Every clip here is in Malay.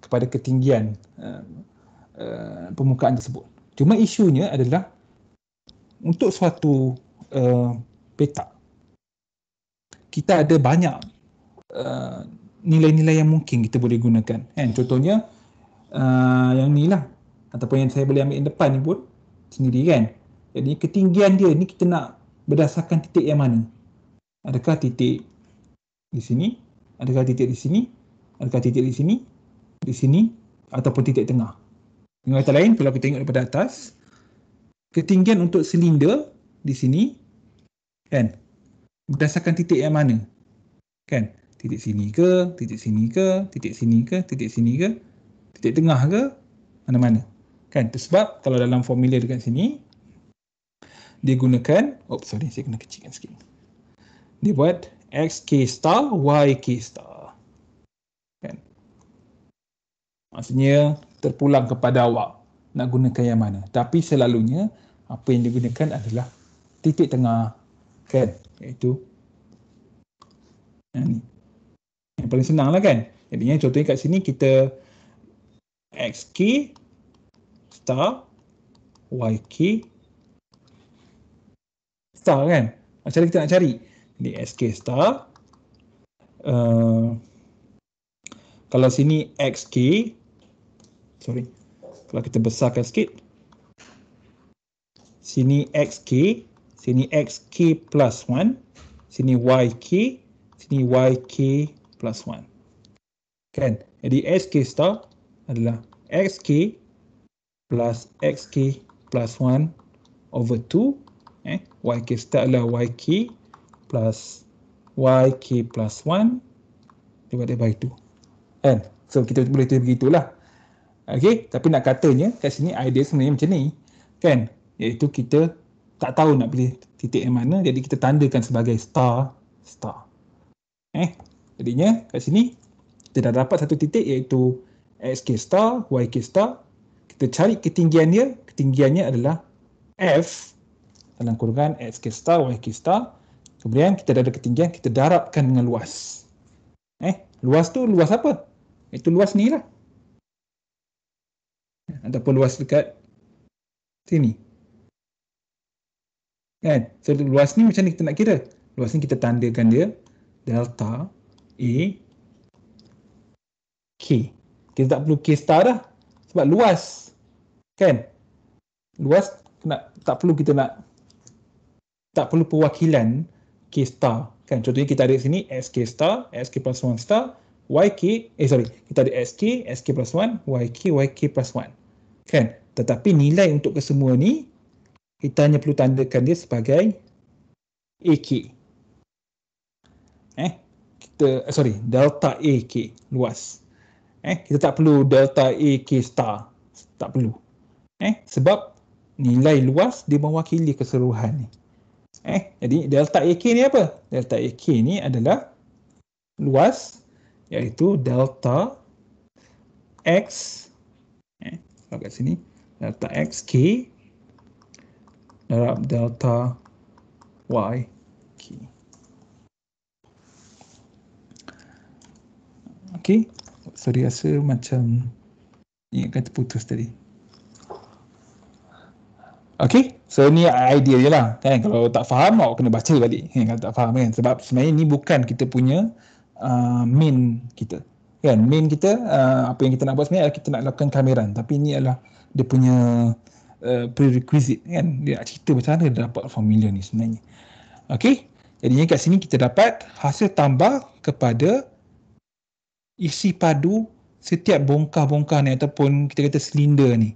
kepada ketinggian permukaan tersebut. Cuma isunya adalah untuk suatu petak, kita ada banyak nilai-nilai yang mungkin kita boleh gunakan. Contohnya yang ni lah, ataupun yang saya boleh ambil yang depan ni pun sendiri kan. Jadi ketinggian dia ni kita nak berdasarkan titik yang mana. Adakah titik di sini, adakah titik di sini, adakah titik di sini, ataupun titik tengah. Dengan kata lain, kalau kita tengok daripada atas, ketinggian untuk silinder di sini kan berdasarkan titik yang mana kan, titik sini ke, titik sini ke, titik sini ke, titik sini ke, titik tengah ke, mana-mana kan. Itu sebab kalau dalam formula dekat sini dia gunakan, saya kena kecilkan sikit, dia buat xk star yk star kan. Maksudnya terpulang kepada awak nak gunakan yang mana, tapi selalunya apa yang digunakan adalah titik tengah kan, iaitu yang ni. Yang paling senang lah kan. Jadinya contohnya kat sini kita xk star yk star kan. Macam mana kita nak cari? Jadi xk star, kalau sini xk, kalau kita besarkan sikit, sini xk, sini xk plus 1, sini yk, sini yk plus 1 kan. Jadi xk star adalah xk plus xk plus 1 over 2, yk star adalah yk plus yk plus 1 divided by 2 kan. So kita boleh tulis begitulah. Okey, tapi nak katanya kat sini idea sebenarnya macam ni kan, iaitu kita tak tahu nak pilih titik yang mana, jadi kita tandakan sebagai star. Jadinya kat sini kita dah dapat satu titik iaitu xk star yk star. Kita cari ketinggian dia, ketinggiannya adalah f dalam kurungan xk star yk star. Kemudian kita dah ada ketinggian, kita darabkan dengan luas. Luas tu luas apa? Itu luas ni lah, ataupun luas dekat sini kan. So luas ni macam ni kita nak kira. Luas ni kita tandakan dia delta A K. Kita tak perlu K star dah sebab luas kan. Luas tak perlu perwakilan K star kan. Contohnya kita ada sini xk star, xk plus 1 star, kita ada xk plus 1, yk plus 1 kan. Tetapi nilai untuk kesemua ni kita hanya perlu tandakan dia sebagai AK. Delta AK, luas. Kita tak perlu delta AK star, tak perlu. Sebab nilai luas dia mewakili keseluruhan ni. Jadi delta AK ni apa? Delta AK ni adalah luas, iaitu delta X, kalau kat sini delta XK darab delta YK. Okey, sorry rasa macam ingatkan terputus tadi. Okey, so ni idea je lah kan. Kalau tak faham awak kena baca balik kalau tak faham kan. Sebab sebenarnya ni bukan kita punya main kita kan. Main kita apa yang kita nak buat sebenarnya adalah kita nak lakukan kameran, tapi ini adalah dia punya prerequisite kan. Dia nak cerita macam mana dia dapat formula ni sebenarnya. Okey, jadinya kat sini kita dapat hasil tambah kepada isi padu setiap bongkah-bongkah ni ataupun kita kata silinder ni.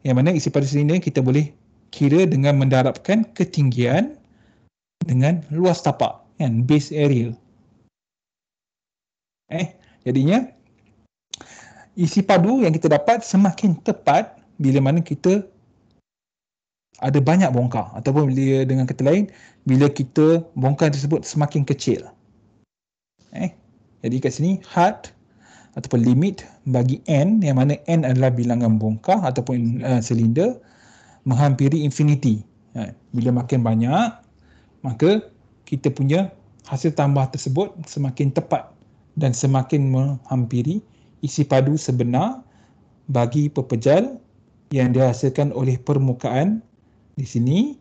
Yang mana isi padu silinder kita boleh kira dengan mendarabkan ketinggian dengan luas tapak kan, base area. Jadinya isi padu yang kita dapat semakin tepat bila mana kita ada banyak bongkah, ataupun bila dengan kata lain bila kita bongkah tersebut semakin kecil. Jadi kat sini had ataupun limit bagi n, yang mana n adalah bilangan bongkah ataupun silinder menghampiri infinity. Bila makin banyak, maka kita punya hasil tambah tersebut semakin tepat dan semakin menghampiri isi padu sebenar bagi pepejal yang dihasilkan oleh permukaan di sini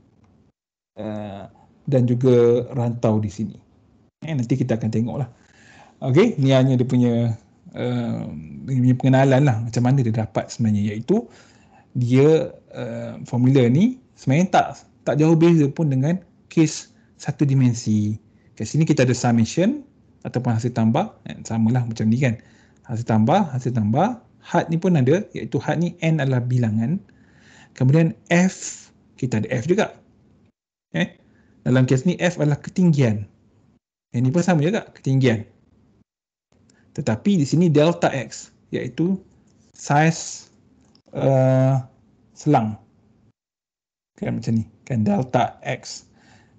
dan juga rantau di sini. Nanti kita akan tengoklah. Okey, ni hanya dia punya pengenalan lah macam mana dia dapat sebenarnya, iaitu dia formula ni sebenarnya tak jauh beza pun dengan kes satu dimensi. Kat sini kita ada summation ataupun hasil tambah, samalah macam ni kan. Hasil tambah, had ni pun ada, iaitu had ni n adalah bilangan. Kemudian f, kita ada f juga. Dalam kes ni f adalah ketinggian. Yang ni pun sama juga, ketinggian. Tetapi di sini delta x, iaitu saiz selang. Kan macam ni, kan delta x.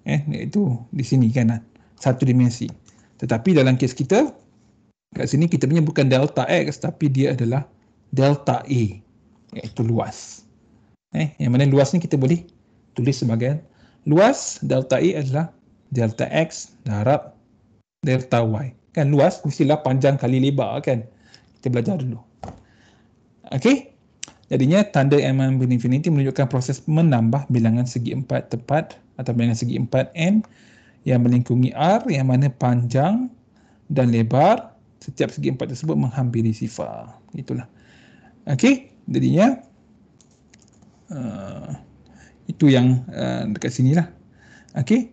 Iaitu di sini kan, satu dimensi. Tetapi dalam kes kita, kat sini kita punya bukan delta x, tapi dia adalah delta a, iaitu luas. Yang mana luas ni kita boleh tulis sebagai luas delta a adalah delta x darab delta y. Kan luas mestilah panjang kali lebar kan. Kita belajar dulu. Okey. Jadinya tanda m infinity menunjukkan proses menambah bilangan segi empat tepat atau bilangan segi empat n yang melingkungi R, yang mana panjang dan lebar setiap segi empat tersebut menghampiri sifar. Itulah. Okey. Jadinya itu yang dekat sinilah. Okey.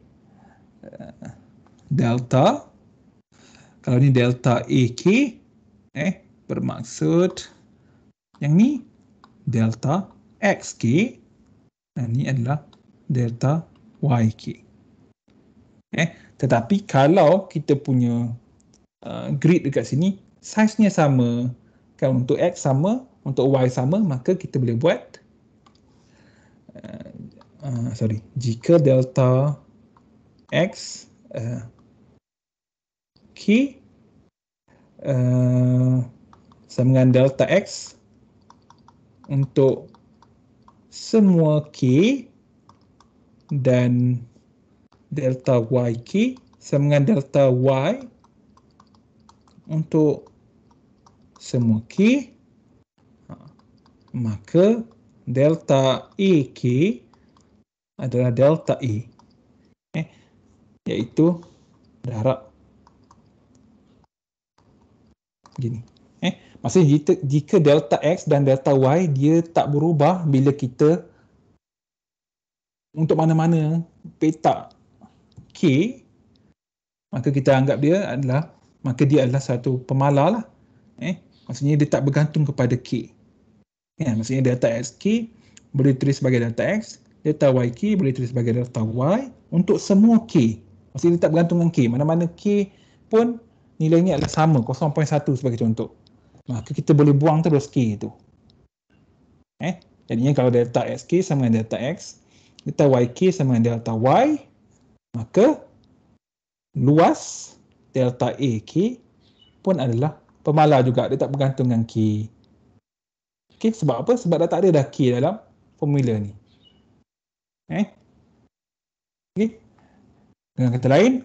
Delta, kalau ni delta AK, bermaksud yang ni delta XK dan ni adalah delta YK. Tetapi kalau kita punya grid dekat sini saiznya sama, kan, untuk X sama, untuk Y sama, maka kita boleh buat jika delta X K sama dengan delta X untuk semua K dan delta YK sama dengan delta Y untuk semua K, maka delta AK adalah delta A, iaitu darab gini. Maksudnya jika delta X dan delta Y dia tak berubah bila kita untuk mana-mana petak K, maka kita anggap dia adalah satu pemala lah. Maksudnya dia tak bergantung kepada K. Maksudnya delta XK boleh ditulis sebagai delta X, delta YK boleh ditulis sebagai delta Y untuk semua K. Maksudnya dia tak bergantung dengan K. Mana-mana K pun nilainya adalah sama, 0.1 sebagai contoh. Maka kita boleh buang terus K itu. Jadinya kalau delta XK sama dengan delta X, delta YK sama dengan delta Y, maka luas delta AK pun adalah pemala juga, dia tak bergantung dengan K. Okay, sebab apa? Sebab dah tak ada dah K dalam formula ni. Okay. Dengan kata lain,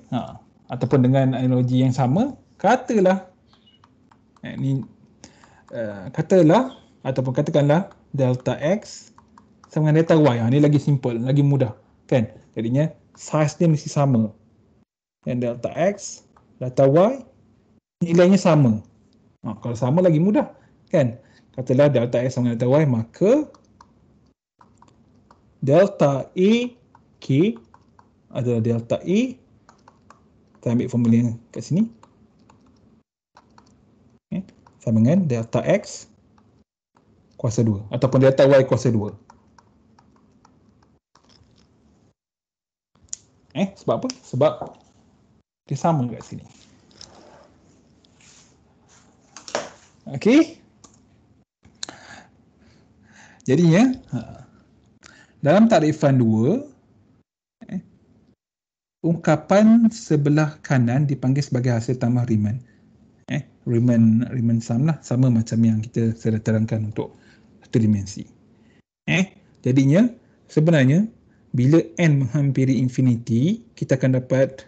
ataupun dengan analogi yang sama, katakanlah delta X sama dengan delta Y. Ni lagi simple, lagi mudah, kan? Jadinya saiz dia mesti sama. Dan delta X, delta Y nilainya sama. Kalau sama lagi mudah, kan? Katalah delta X sama delta Y, maka delta AK adalah delta A. Kita ambil formula kat sini. Sama dengan delta X kuasa 2 ataupun delta Y kuasa 2. Sebab apa? Sebab dia sama kat sini. Okey. Jadinya dalam takrifan 2, ungkapan sebelah kanan dipanggil sebagai hasil tambah Riemann. Riemann sum lah, sama macam yang kita sudah terangkan untuk satu dimensi. Jadinya sebenarnya bila n menghampiri infinity, kita akan dapat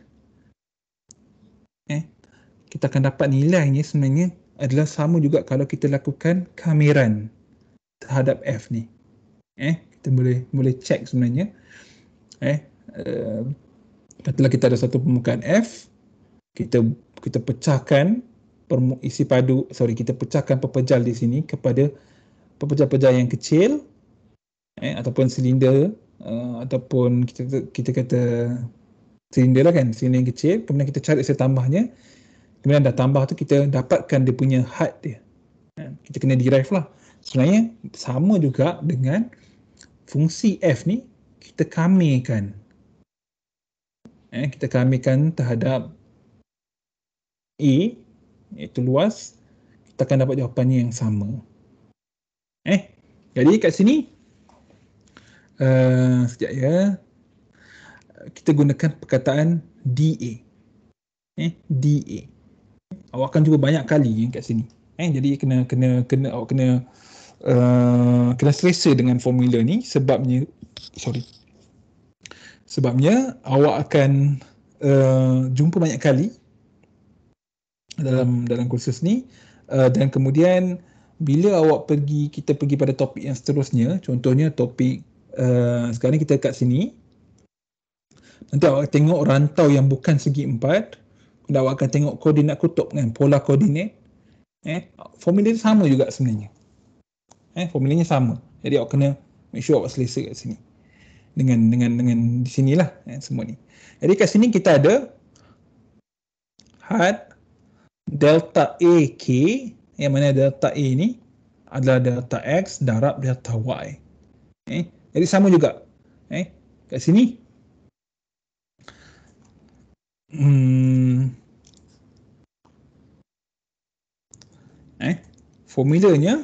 nilainya sebenarnya adalah sama juga kalau kita lakukan kameran terhadap F ni. Kita boleh check sebenarnya. Katakanlah kita ada satu permukaan F, kita pecahkan kita pecahkan pepejal di sini kepada pepejal-pepejal yang kecil, ataupun silinder, ataupun kita kata silinder lah kan, silinder yang kecil, kemudian kita cari hasil tambahnya, kemudian dah tambah tu kita dapatkan dia punya had dia. Kita kena derive lah. Sebenarnya sama juga dengan fungsi F ni, kita kamirkan. Kita kamirkan terhadap A, iaitu luas, kita akan dapat jawapannya yang sama. Jadi kat sini, sekejap ya, kita gunakan perkataan DA. DA. Awak akan cuba banyak kali kat sini. Jadi awak kena selesa dengan formula ni, sebabnya awak akan jumpa banyak kali dalam kursus ni, dan kemudian bila kita pergi pada topik yang seterusnya, contohnya topik sekarang ni kita kat sini, nanti awak tengok rantau yang bukan segi empat, dan awak akan tengok koordinat kutub kan, polar koordinat. Formula sama juga sebenarnya. Formulanya sama. Jadi awak kena make sure awak selesa kat sini. Dengan di sinilah semua ni. Jadi kat sini kita ada had delta AK, yang mana delta A ni adalah delta X darab delta Y. Jadi sama juga. Kat sini formulanya,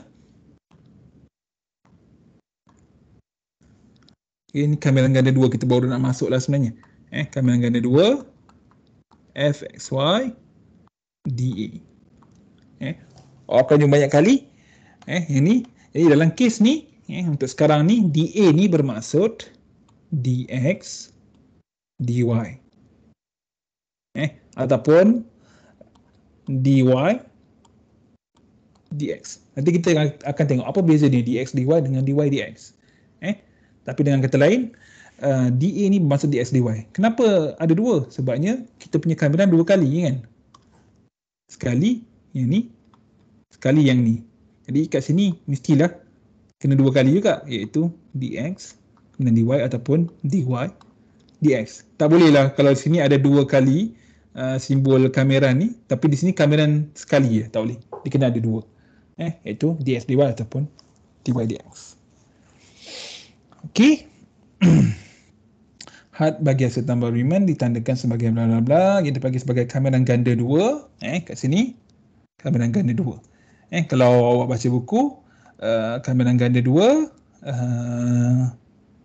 ini kamilan ganda 2 kita baru nak masuk lah sebenarnya. Kamilan ganda 2 Fxy dA. Awak akan jumpa banyak kali ini. Jadi dalam kes ni, untuk sekarang ni, dA ni bermaksud dx dy, ataupun dy dx. Nanti kita akan tengok apa beza dia dx dy dengan dy dx. Tapi dengan kata lain, dA ni bermaksud dx dy. Kenapa ada dua? Sebabnya kita punya kamilan dua kali kan. Sekali yang ni, sekali yang ni. Jadi kat sini mestilah kena dua kali juga, iaitu dx dengan dy ataupun dy dx. Tak boleh lah kalau di sini ada dua kali simbol kameran ni, tapi di sini kameran sekali je, tak boleh. Dia kena ada dua. Iaitu dx dy ataupun dy dx. Okey. Had bagi hasil tambah Riemann ditandakan sebagai bla bla bla, yang dipanggil sebagai kamilan ganda 2. Kat sini kamilan ganda 2. Kalau awak baca buku, kamilan ganda 2,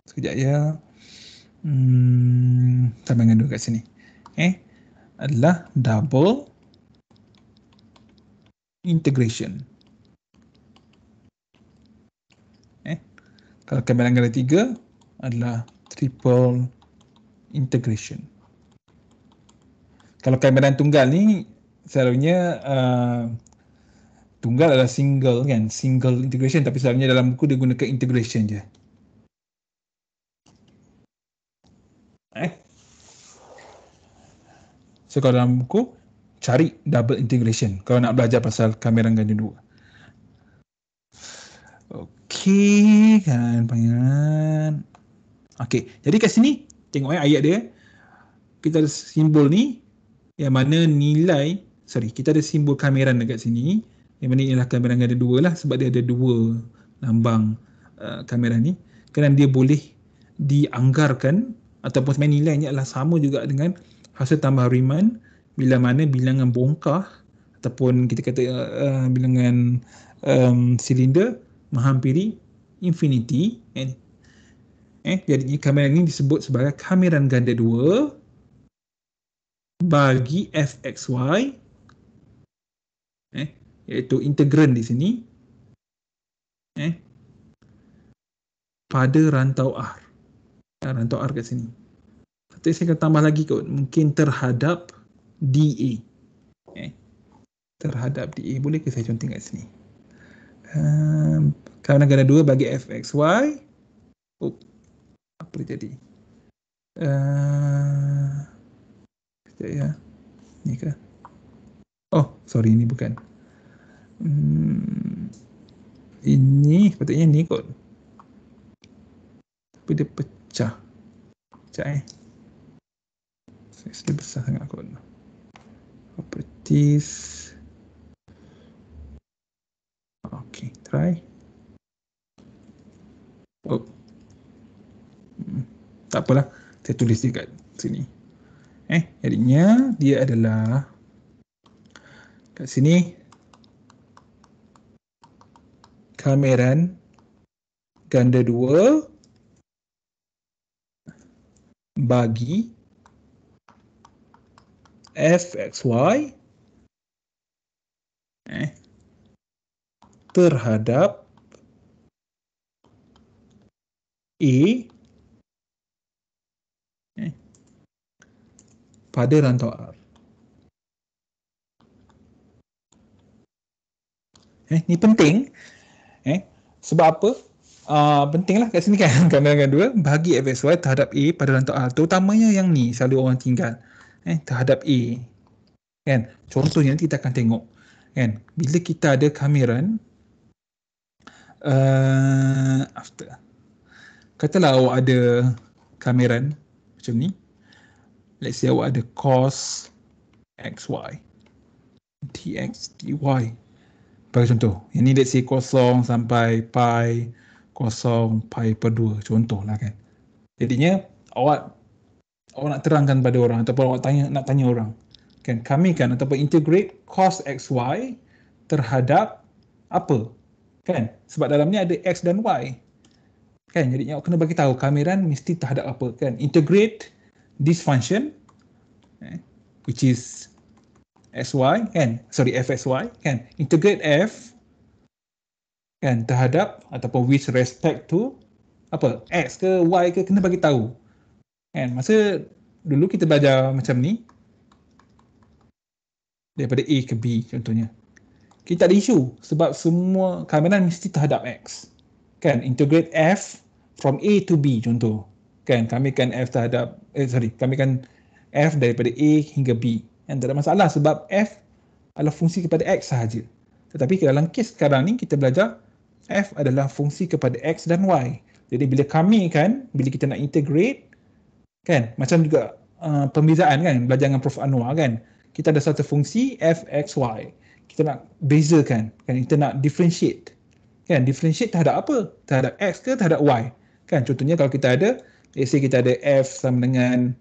sekejap ya. Kamilan ganda 2 kat sini. Adalah double integration. Kalau kamilan ganda 3 adalah triple integration. Kalau kamilan tunggal ni selalunya tunggal adalah single kan, single integration, tapi selalunya dalam buku dia gunakan integration je. So kalau dalam buku cari double integration kalau nak belajar pasal kamilan ganda 2. Okey kan panjangan. Okey, jadi kat sini tengok ayat dia. Kita ada simbol ni yang mana kita ada simbol kameran dekat sini, yang mana ialah kameran ganda 2 lah, sebab dia ada dua lambang kameran ni. Kerana dia boleh dianggarkan ataupun sebenarnya nilainya adalah sama juga dengan hasil tambah Riemann bila mana bilangan bongkah ataupun kita kata bilangan silinder menghampiri infinity. Jadi kameran ini disebut sebagai kameran ganda 2 bagi fxy, iaitu integran di sini, pada rantau R. Rantau R kat sini. Tapi saya akan tambah lagi kot, mungkin terhadap dA. terhadap DA. Boleh ke saya contoh kat sini? Kawanan ganda 2 bagi fxy. Apa dia jadi? Sekejap ya. Ni ke? Oh, sorry, ni bukan. Ini sepatutnya ni kot. Tapi dia pecah. Sekejap Saya besar sangat kot. Properties. Okay, try. Oh. Tak apalah. Saya tulis dia kat sini. Jadinya dia adalah kat sini kameran ganda 2 bagi fxy terhadap A pada rantau R. Ni penting. Sebab apa? Pentinglah kat sini kan, kameran ganda 2 bagi fxy terhadap A pada rantau R. Terutamanya yang ni selalu orang tinggal. Terhadap A. Kan? Contohnya nanti kita akan tengok. Kan? Bila kita ada kameran after. Katalah awak ada kameran macam ni. Let's say awak ada cos xy dx dy. Bagi contoh, yang ni let's say 0 sampai pi, 0 pi per 2, contoh lah kan. Jadinya awak nak terangkan pada orang ataupun awak nak tanya orang. Kan, kami kan ataupun integrate cos xy terhadap apa? Kan? Sebab dalam ni ada x dan y. Kan? Jadi awak kena bagi tahu kameran mesti terhadap apa, kan? Integrate this function which is xy, kan? Sorry, fxy, kan? Integrate f, kan, terhadap ataupun with respect to apa? X ke y ke, kena bagi tahu. Kan? Masa dulu kita belajar macam ni daripada A ke B contohnya. Kita ada isu sebab semua kameran mesti terhadap X. Kan? Integrate f from A to B contoh. Kan? Kami kan f terhadap kami kan f daripada A hingga B. Dan tak ada masalah sebab f adalah fungsi kepada X sahaja. Tetapi dalam kes sekarang ni kita belajar f adalah fungsi kepada X dan Y. Jadi bila kita nak integrate, kan, macam juga pembezaan kan, belajar dengan Prof Anwar kan, kita ada satu fungsi f, x, y. Kita nak bezakan, kan, kita nak differentiate. Kan, differentiate terhadap apa? Terhadap x ke terhadap y? Kan, contohnya kalau kita ada, let's say kita ada f sama dengan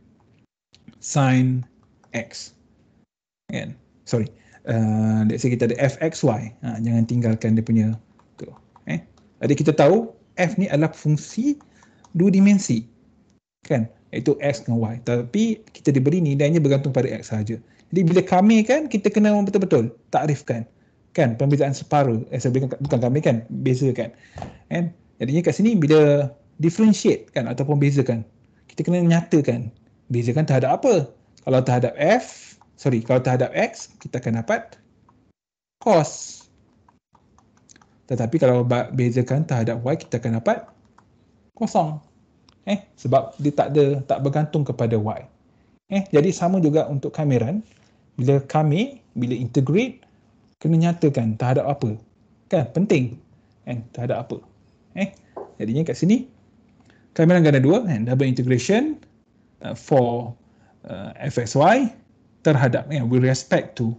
sin x. Kan? Sorry. Let's say kita ada fxy. Jangan tinggalkan dia punya tu. Jadi kita tahu f ni adalah fungsi dua dimensi. Kan? Iaitu x dan y. Tapi kita diberi nilainya bergantung pada x sahaja. Jadi bila kami kan, kita kena betul-betul takrifkan. Kan? Pembezaan separuh. Bukan kami kan, bezakan. Kan? Jadinya kat sini bila differentiate kan ataupun bezakan, kita kena nyatakan bezakan terhadap apa? Kalau terhadap kalau terhadap x, kita akan dapat cos. Tetapi kalau bezakan terhadap y, kita akan dapat kosong. Sebab dia tak bergantung kepada y. Jadi sama juga untuk kameran. Bila integrate, kena nyatakan terhadap apa. Kan? Penting. Terhadap apa. Jadinya kat sini, kameran ganda 2, double integration for fxy terhadap with respect to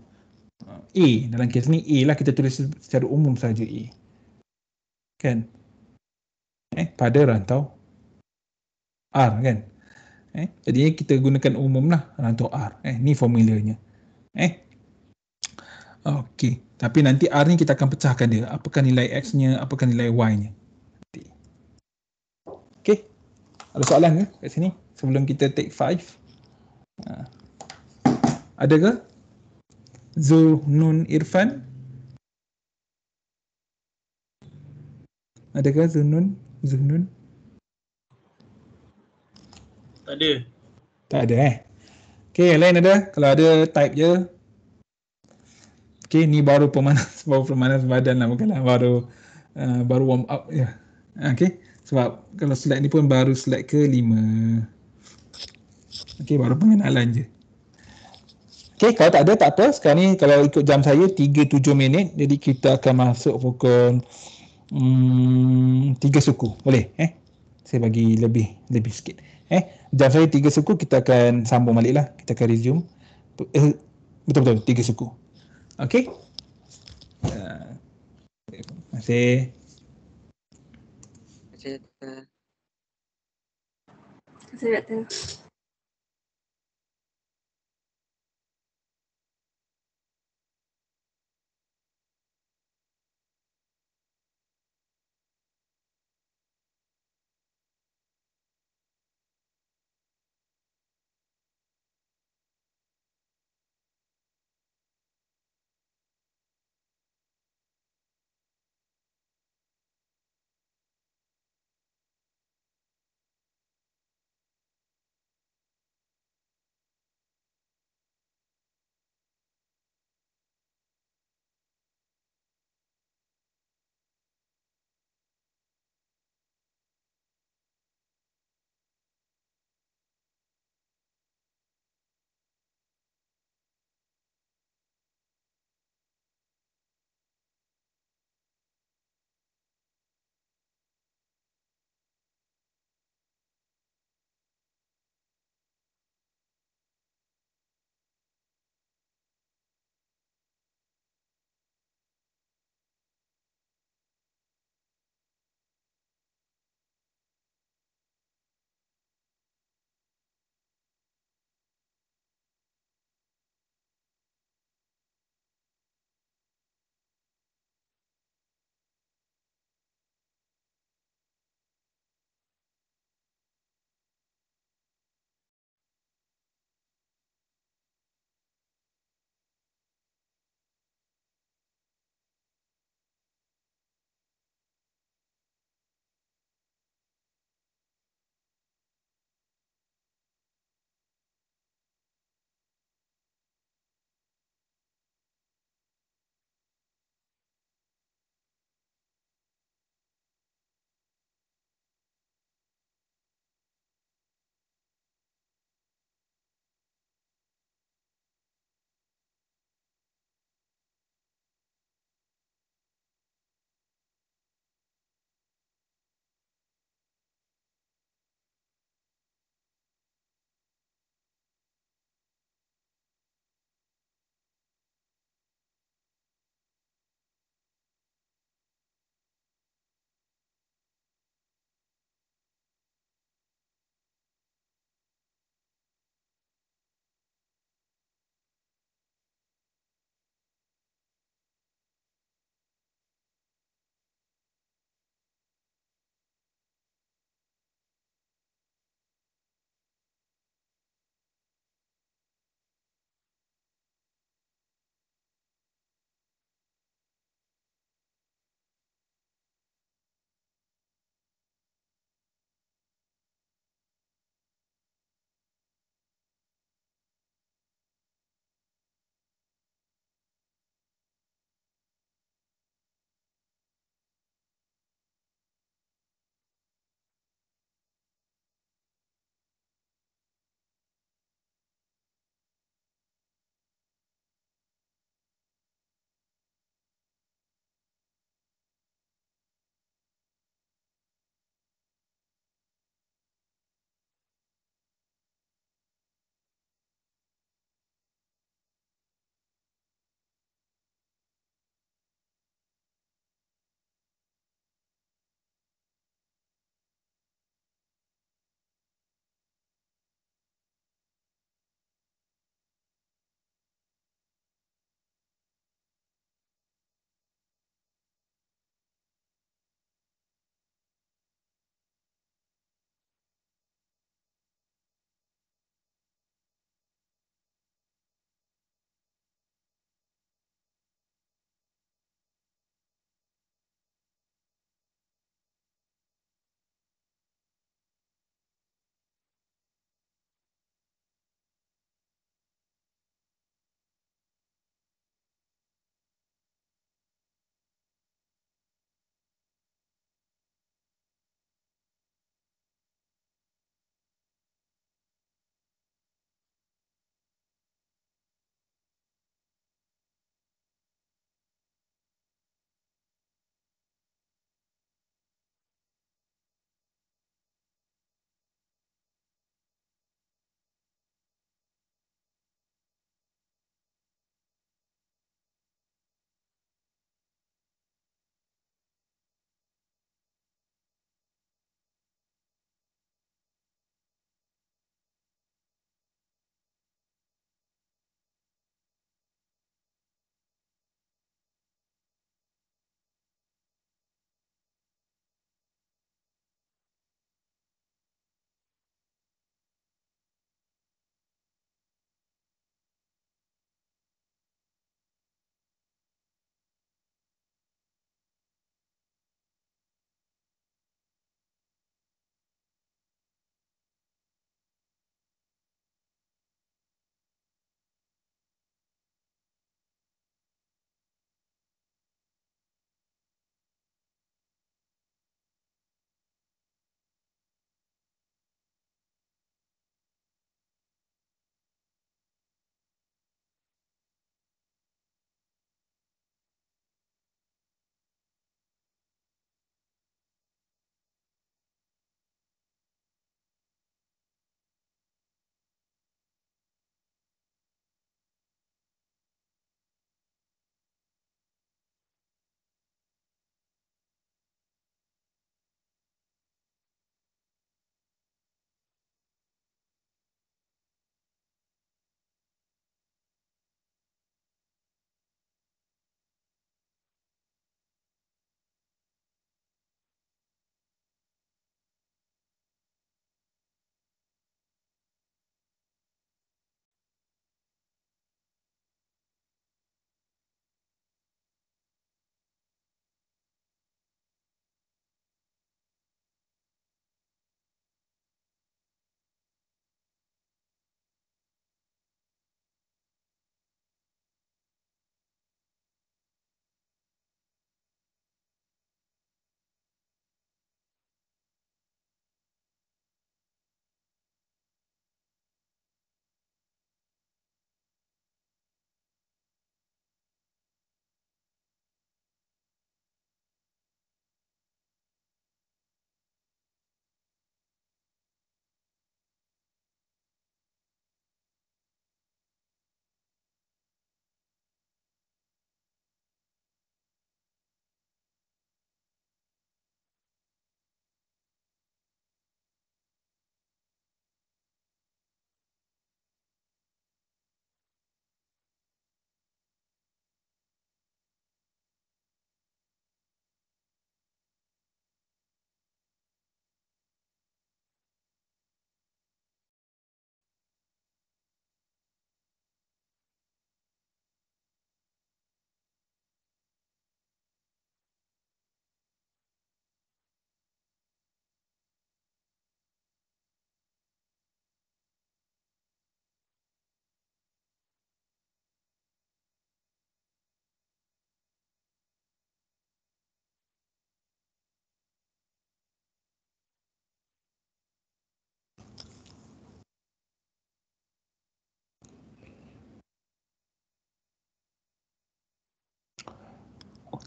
A. Dalam kes ni A lah, kita tulis secara umum saja A. Kan? Pada rantau R kan. Jadi kita gunakan umum lah rantau R. Ni formulanya. Okey. Tapi nanti R ni kita akan pecahkan dia. Apakah nilai X-nya, apakah nilai Y-nya. Okey. Ada soalan ke kat sini sebelum kita take 5? Ada ke? Zunnun Irfan? Ada ke Zunnun? Tak ada. Tak ada Okey, yang lain ada? Kalau ada, type je. Okay, ni baru pemanas baru pemanas badan lah, bukanlah baru warm up je. Okay, sebab kalau slide ni pun baru slide ke-5. Okay, baru pengenalan je. Okay, kalau tak ada tak apa. Sekarang ni kalau ikut jam saya 3-7 minit, jadi kita akan masuk pukul 3 suku. Boleh? Saya bagi lebih sikit. Jam saya 3 suku, kita akan sambung balik lah. Kita akan resume. Betul-betul 3 suku. Okay? Terima kasih. Terima kasih. Terima kasih, Doktor.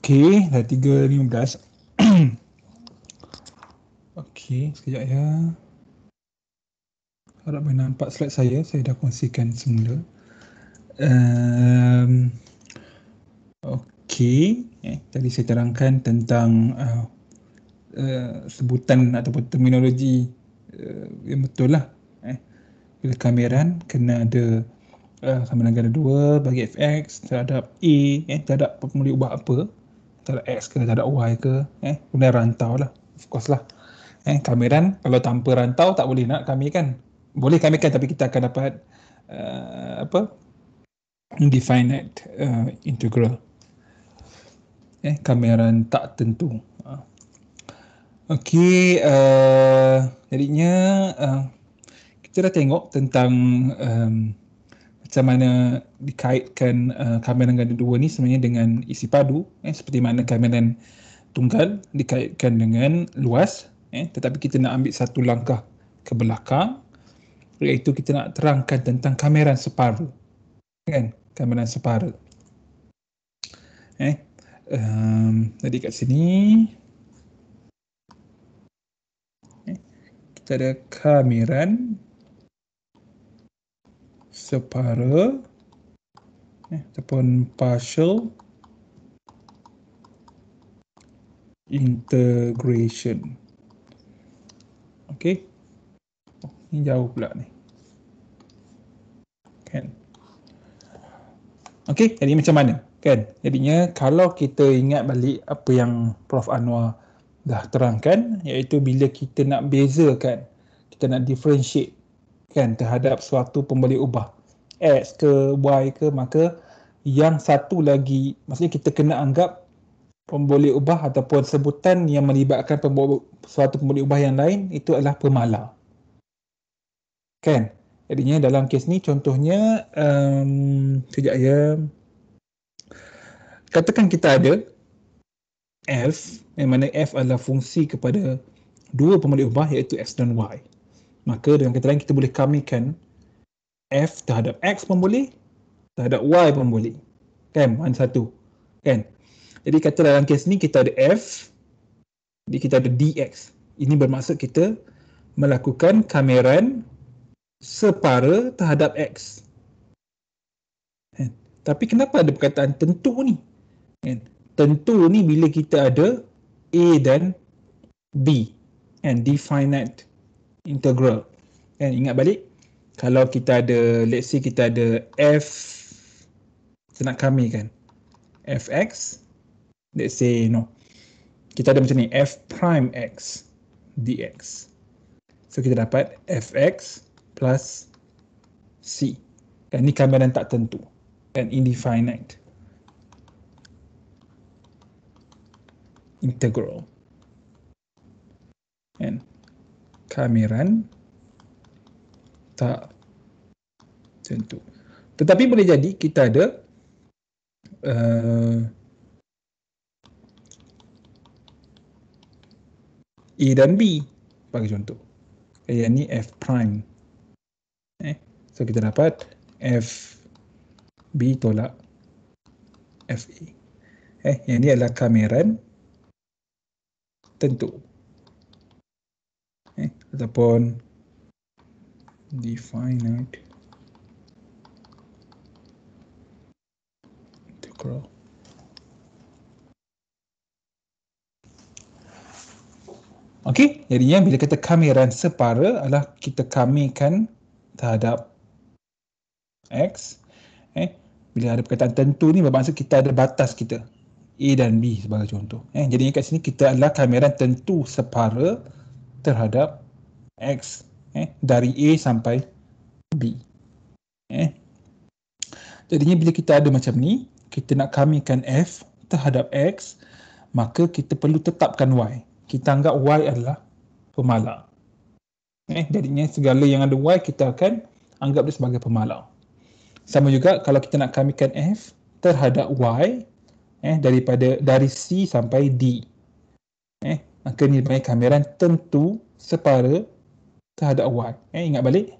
Okey, dah 3.15. Okey, sekejap ya. Harap boleh nampak slide saya dah kongsikan semula. Okey, tadi saya terangkan tentang sebutan ataupun terminologi yang betul lah. Bila kameran kena ada sama negara 2 bagi fx terhadap A, terhadap boleh ubah apa, terhadap x ke terhadap y ke, kemudian rantau lah, of course lah. Kameran kalau tanpa rantau tak boleh nak kamikan. Boleh kamikan tapi kita akan dapat indefinite integral. Kameran tak tentu. Okey, jadinya kita dah tengok tentang macam mana dikaitkan kameran ganda dua ni sebenarnya dengan isi padu, seperti mana kameran tunggal dikaitkan dengan luas, tetapi kita nak ambil satu langkah ke belakang, iaitu kita nak terangkan tentang kameran separuh, kan, kameran separuh. Jadi kat sini kita ada kameran separuh ataupun partial integration. Okey. Ni jauh pula ni. Kan. Okey, jadi macam mana? Kan? Jadinya kalau kita ingat balik apa yang Prof Anwar dah terangkan, iaitu bila kita nak bezakan, kita nak differentiate kan terhadap suatu pemboleh ubah X ke Y ke, maka yang satu lagi, maksudnya kita kena anggap pemboleh ubah ataupun sebutan yang melibatkan suatu pemboleh ubah yang lain itu adalah pemala. Kan? Jadinya dalam kes ni contohnya sekejap ya. Katakan kita ada F, yang mana F adalah fungsi kepada dua pemboleh ubah iaitu X dan Y. Maka dengan kata lain kita boleh kamikan F terhadap X pun boleh, terhadap Y pun boleh. Kan? Mana satu. Kan? Jadi kata dalam kes ni kita ada F, jadi kita ada DX. Ini bermaksud kita melakukan kameran separa terhadap X. Tapi kenapa ada perkataan tentu ni? Tentu ni bila kita ada A dan B, definite integral. Ingat balik, kalau kita ada, let's say kita ada F, kita nak kamikan Fx, let's say kita ada macam ni, F prime X dx. So kita dapat Fx plus C. Ni kameran tak tentu, indefinite integral. Kameran tak tentu. Tetapi boleh jadi kita ada A dan B bagi contoh. Yang ni F prime. So kita dapat F B tolak F A. Yang ni adalah kameran tentu. Ataupun definite integral. Okey, jadinya bila kata kameran separa adalah kita kamikan terhadap X. Bila ada perkataan tentu ni bermaksud kita ada batas kita, A dan B sebagai contoh. Jadinya kat sini kita adalah kameran tentu separa terhadap X, dari A sampai B. Jadinya bila kita ada macam ni, kita nak kamikan F terhadap X, maka kita perlu tetapkan Y. Kita anggap Y adalah pemala. Jadinya segala yang ada Y kita akan anggap dia sebagai pemala. Sama juga kalau kita nak kamikan F terhadap Y, dari C sampai D, maka ni dipanggil kameran tentu separa terhadap Y. Ingat balik,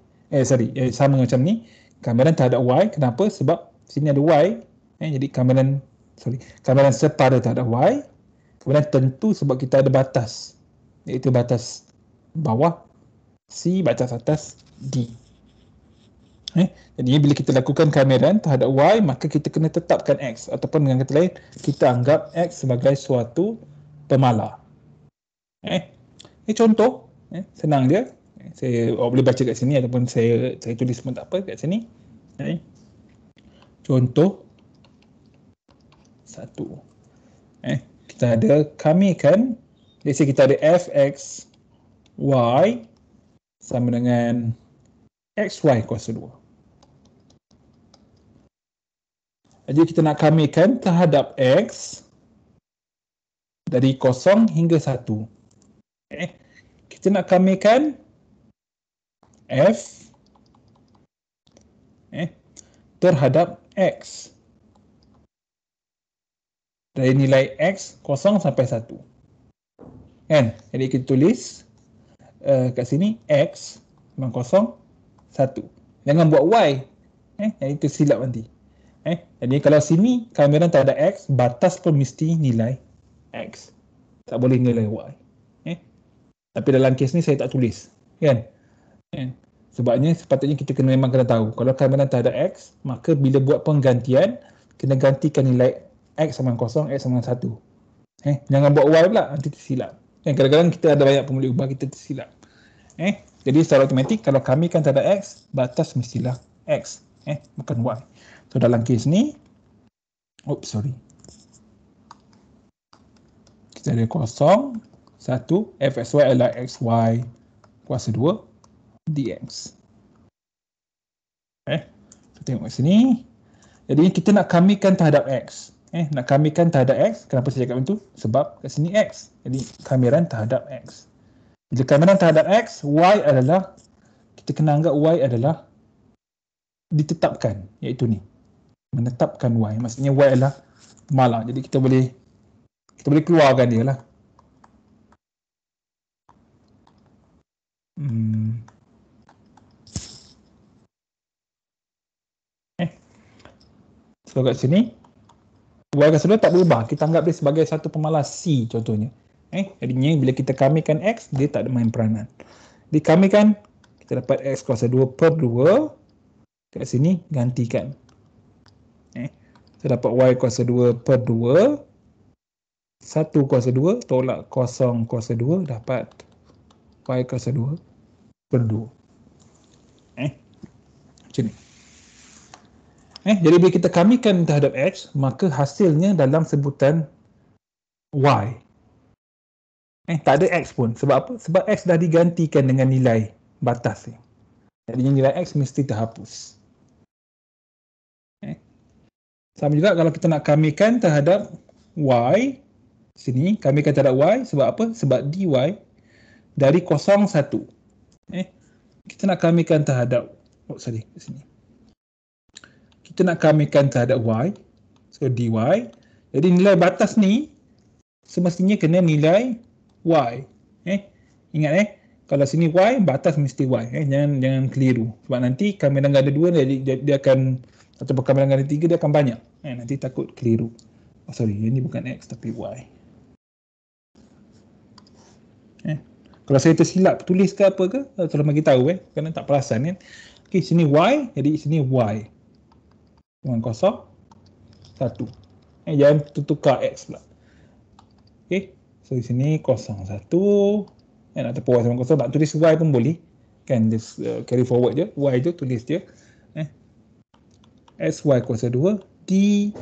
sama macam ni, kameran terhadap Y. Kenapa? Sebab sini ada Y, jadi kameran kamiran separa terhadap Y. Kemudian tentu sebab kita ada batas, iaitu batas bawah C, batas atas D. Jadi bila kita lakukan kamiran terhadap Y, maka kita kena tetapkan X, ataupun dengan kata lain, kita anggap X sebagai suatu pemalar. Contoh, senang dia. Saya boleh baca kat sini ataupun saya tulis pun tak apa kat sini. Contoh 1. Kita ada kamikan, let's say kita ada fx y sama dengan xy kuasa 2. Jadi kita nak kamikan terhadap x dari 0 hingga 1. Kita nak kamikan f terhadap x dari nilai x 0 sampai 1. Jadi kita tulis kat sini x memang 0, 1. Jangan buat y. Jadi tersilap nanti. Jadi kalau sini kamiran tak ada x, batas pun mesti nilai x. Tak boleh nilai y. Tapi dalam kes ni saya tak tulis. Sebabnya sepatutnya kita memang kena tahu. Kalau kamiran tak ada x, maka bila buat penggantian, kena gantikan nilai x sama 0, x sama 1. Jangan buat y pula, nanti tersilap. Kadang-kadang kita ada banyak pemulih ubah, kita tersilap. Jadi secara automatik, kalau kamikan tak ada x, batas mestilah x, bukan y. So dalam kes ni, kita ada 0, 1, fxy adalah xy kuasa 2 dx. Kita tengok kat sini. Jadi kita nak kamikan terhadap x. Nak kamikan terhadap x, kenapa saya cakap macam tu? Sebab kat sini x. Jadi kamiran terhadap x. Bila kamiran terhadap x, y adalah, kita kena anggap y adalah ditetapkan, iaitu ni. Menetapkan y. Maksudnya y adalah pemalar. Jadi kita boleh keluarkan dia lah. So kat sini y kuasa 2 tak berubah. Kita anggap dia sebagai satu pemalar C contohnya. Jadinya bila kita kamikan x, dia tak ada main peranan. Dikamikan, kita dapat x kuasa 2 per 2. Kat sini gantikan. Kita dapat y kuasa 2 per 2. 1 kuasa 2 tolak 0 kuasa 2, dapat y kuasa 2 per 2. Macam ni. Jadi bila kita kamikan terhadap x, maka hasilnya dalam sebutan y. Tak ada x pun. Sebab apa? Sebab x dah digantikan dengan nilai batas. Jadi nilai x mesti terhapus. Sama juga kalau kita nak kamikan terhadap y, sini kamikan terhadap y, sebab apa? Sebab dy dari 0, 1. Kita nak kamikan terhadap, sini. Kita nak kamikan terhadap y, so dy. Jadi nilai batas ni semestinya kena nilai y. Ingat kalau sini y, batas mesti y. Jangan keliru. Sebab nanti kamiran ganda 2 dia akan, ataupun kamiran ganda 3 dia akan banyak. Nanti takut keliru. Ini bukan x tapi y. Kalau saya tersilap tulis ke apa ke, tolong bagi tahu kerana tak perasan kan. Okey, sini y, jadi sini y. Dengan 0, 1. Jangan tukar x pula. Okey. So di sini 0, 1. Nak tepuk y sama 0, nak tulis y pun boleh. Kan, just carry forward je. Y tu tulis je. Xy kuasa 2 dy.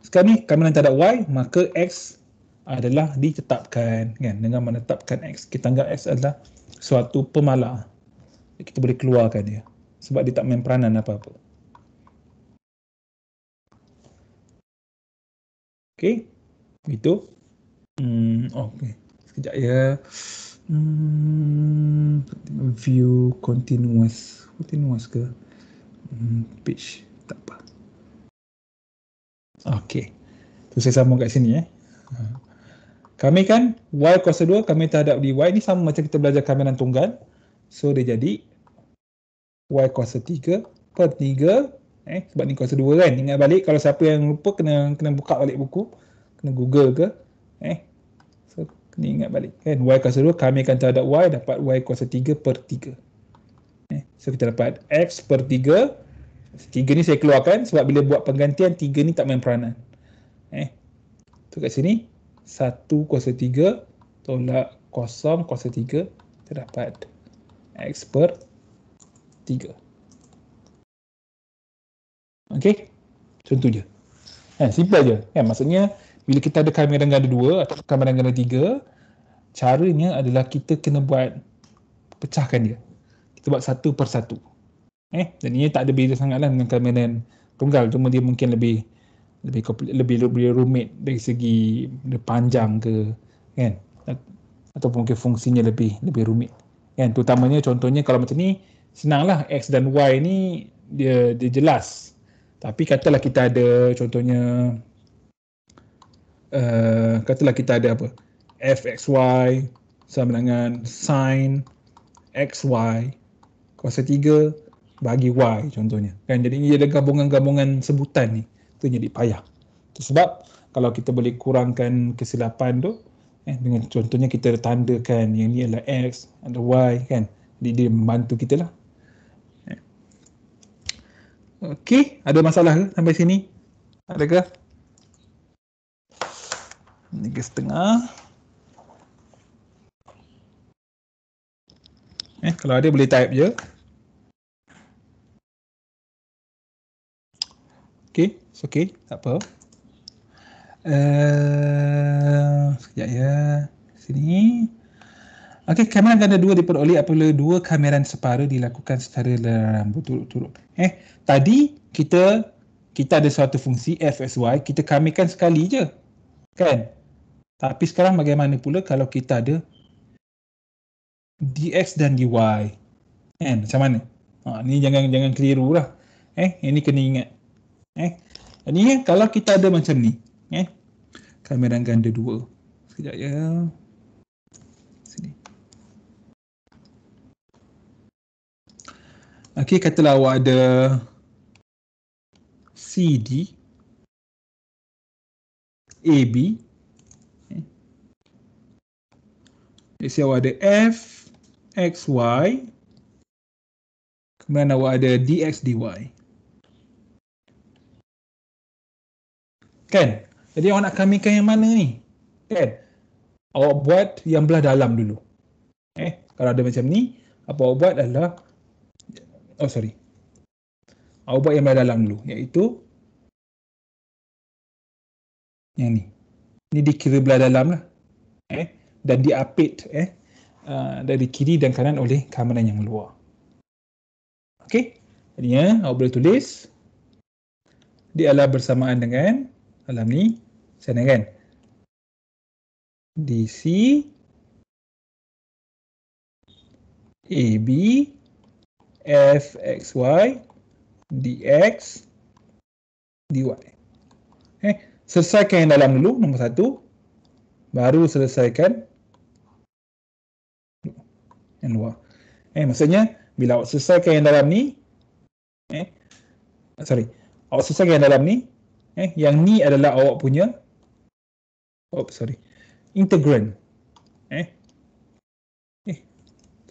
Sekarang ni kamiran tak ada y, maka x adalah ditetapkan. Kan? Dengan menetapkan x, kita anggap x adalah suatu pemalar. Kita boleh keluarkan dia. Sebab dia tak main peranan apa-apa. Okey, begitu. Okey, sekejap ya. View continuous ke? Page, tak apa. Okey, tu saya sambung kat sini. Kami kan y kuasa 2, kami terhadap dy ni sama macam kita belajar kamiran tunggal. So dia jadi y kuasa 3 per 3 Sebab ni kuasa 2 kan. Ingat balik, kalau siapa yang lupa kena buka balik buku, kena Google ke. So kena ingat balik kan, y kuasa 2 kamikan terhadap y dapat y kuasa 3 per 3. So kita dapat x per 3. 3 ni saya keluarkan sebab bila buat penggantian 3 ni tak main peranan. So kat sini 1 kuasa 3 tolak 0 kuasa 3, kita dapat x per 3. Okey, contoh je. Simple je. Maksudnya bila kita ada kamera ganda 2 atau kamera ganda 3, caranya adalah kita kena buat pecahkan dia. Kita buat satu per satu. Dan ini tak ada beza sangatlah dengan kamera tunggal, cuma dia mungkin lebih rumit dari segi panjang ke kan, ataupun mungkin fungsinya lebih rumit kan. Terutamanya contohnya kalau macam ni senanglah, x dan y ni dia jelas. Tapi katalah kita ada contohnya katalah kita ada apa, fxy sama dengan sin xy kuasa 3 bagi y contohnya kan. Jadi ini ada gabungan-gabungan sebutan ni, tu jadi payah. Itu sebab kalau kita boleh kurangkan kesilapan tu dengan contohnya kita tandakan yang ni adalah x, ada y kan, jadi dia membantu kita lah. Okey, ada masalah ke sampai sini? Adakah? 3,5. Kalau ada boleh type je. Okey, it's okay, tak apa. Sekejap ya. Sini. Okey, kamera ganda 2 diperoleh apabila 2 kameran separa dilakukan secara berturut-turut. Tadi kita ada suatu fungsi fxy, kita kamikan sekali je. Kan? Tapi sekarang bagaimana pula kalau kita ada dx dan dy? Macam mana? Ni jangan keliru lah. Ini kena ingat. Jadi kalau kita ada macam ni, kamera ganda 2. Sekejap ya. Sini. Okey, katalah awak ada CD, AB. Jadi awak ada F, X, Y. Kemudian awak ada DX, DY. Kan? Jadi awak nak kamikan yang mana ni? Kan? Awak buat yang belah dalam dulu. Kalau ada macam ni, apa awak buat adalah awak buat yang belah dalam dulu, iaitu yang ni. Ni dikira belah dalam lah. Dan diapit dari kiri dan kanan oleh kamera yang luar. Okey. Jadinya awak boleh tulis dia adalah bersamaan dengan dalam ni sana kan, DC AB FXY DX DY. Selesaikan yang dalam dulu, nombor 1, baru selesaikan yang luar. Maksudnya bila awak selesaikan yang dalam ni, awak selesaikan yang dalam ni, yang ni adalah awak punya integrand.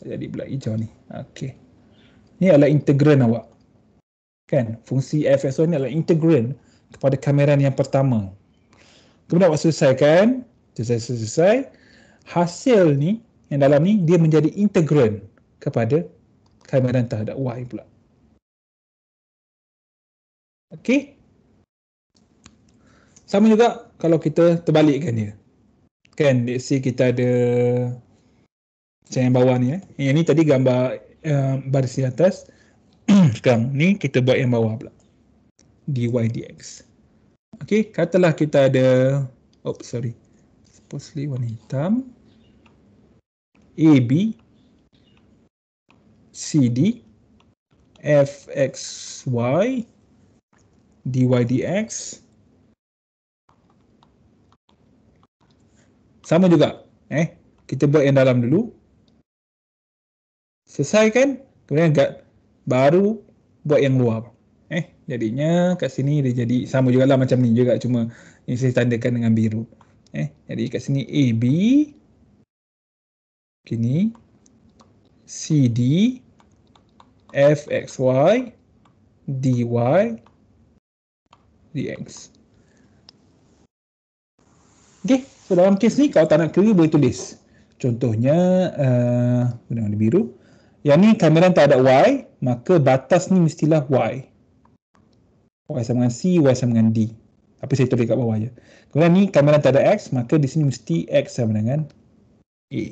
Tak jadi pula hijau ni. Okey. Ni adalah integrand awak. Kan? Fungsi FSO ni adalah integrand kepada kamera yang pertama. Kemudian awak selesaikan, selesai. Hasil ni yang dalam ni dia menjadi integrand kepada kamera terhadap Y pula. Okey. Sama juga kalau kita terbalikkan dia. Kan, let's say kita ada macam yang bawah ni. Yang ni tadi gambar baris di atas. Sekarang ni kita buat yang bawah pula. dy dx. Okey, katalah kita ada supposedly warna hitam. AB CD FXY dy dx. Sama juga. Kita buat yang dalam dulu. Selesaikan, kemudian baru buat yang luar. Jadinya kat sini dia jadi sama jugalah macam ni juga, cuma ni saya tandakan dengan biru. Jadi kat sini AB, kini CD, FXY, DY, DX. Okay, so dalam kes ni kalau tak nak kira boleh tulis. Contohnya guna warna biru. Yang ni kamera tak ada Y, maka batas ni mestilah Y. Y sama dengan C, Y sama dengan D. Tapi saya tulis kat bawah je. Kemudian ni kamera tak ada X, maka di sini mesti X sama dengan A.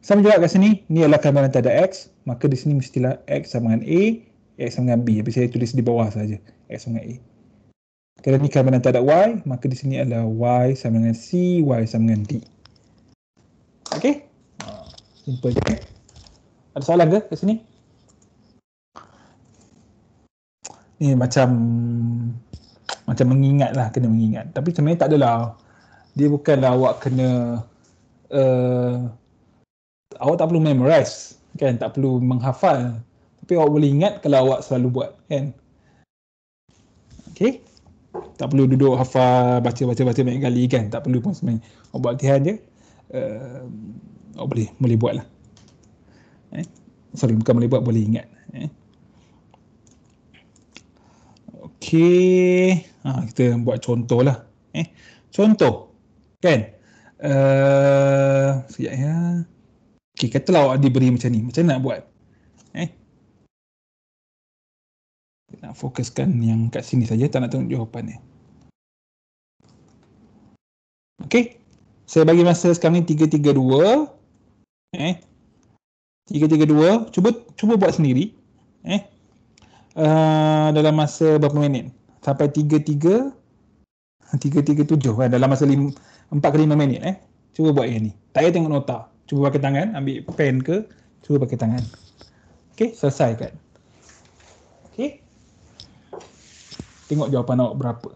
Sama juga kat sini, ni adalah kamera tak ada X, maka di sini mestilah X sama dengan A, X sama dengan B. Tapi saya tulis di bawah saja, X sama dengan A. Kalau ni kamera tak ada Y, maka di sini adalah Y sama dengan C, Y sama dengan D. Okay? Simple je. Ada soalan ke kat sini? Ni macam mengingat lah, kena mengingat. Tapi sebenarnya tak adalah. Dia bukanlah awak kena awak tak perlu memorize, kan? Tak perlu menghafal. Tapi awak boleh ingat kalau awak selalu buat, kan? Okay? Tak perlu duduk hafal, baca banyak kali, kan? Tak perlu pun sebenarnya. Awak buat latihan je. Awak boleh buat lah. Sorry, bukan boleh buat, boleh ingat. Okay, kita buat contoh lah. Contoh, kan? Sekejap ya. Okay, katalah awak diberi macam ni. Macam mana nak buat? Nak fokuskan yang kat sini saja, tak nak tengok jawapan ni. Okay, saya bagi masa sekarang ni 3-3-2. 3-3-2, cuba buat sendiri. Dalam masa berapa minit? Sampai 3-3-7 kan? Dalam masa 4-5 minit. Cuba buat yang ni. Tak payah tengok nota. Cuba pakai tangan, ambil pen ke, cuba pakai tangan. Okay, selesaikan. Okay, tengok jawapan awak berapa.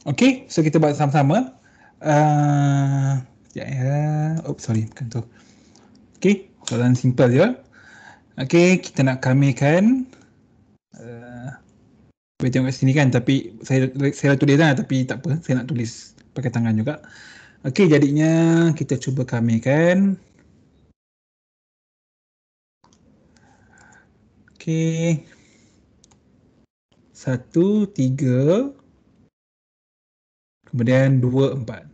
Okey, so kita buat sama-sama. Sekejap ya. Sorry, bukan tu. Okey, soalan simple je. Okey, kita nak kamikan. Boleh tengok kat sini kan, tapi saya dah tulis lah, tapi tak apa, saya nak tulis pakai tangan juga. Okey, jadinya kita cuba kamikan. Okey. 1, 3. Kemudian 2, 4.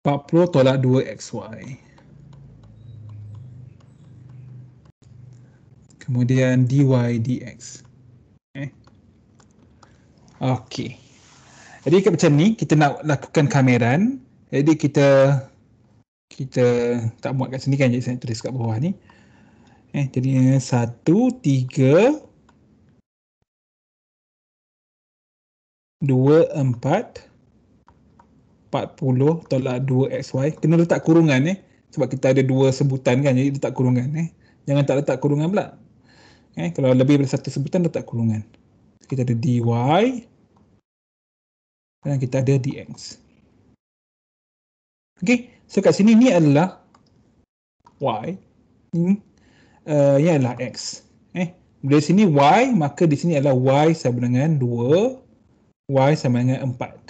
40 tolak 2XY. Kemudian dy dx. Okey. Jadi macam ni, kita nak lakukan kameran. Jadi kita tak muat kat sini kan, jadi saya tulis kat bawah ni. Jadi 1, 3, 2, 4, 40 tolak 2XY. Kena letak kurungan sebab kita ada dua sebutan kan, jadi letak kurungan Jangan tak letak kurungan pula. Kalau lebih daripada satu sebutan, letak kurungan. Kita ada dy dan kita ada dx. Okey, so kat sini ni adalah y. Ini adalah x. Dari sini y, maka di sini adalah y sama dengan 2, y sama dengan 4.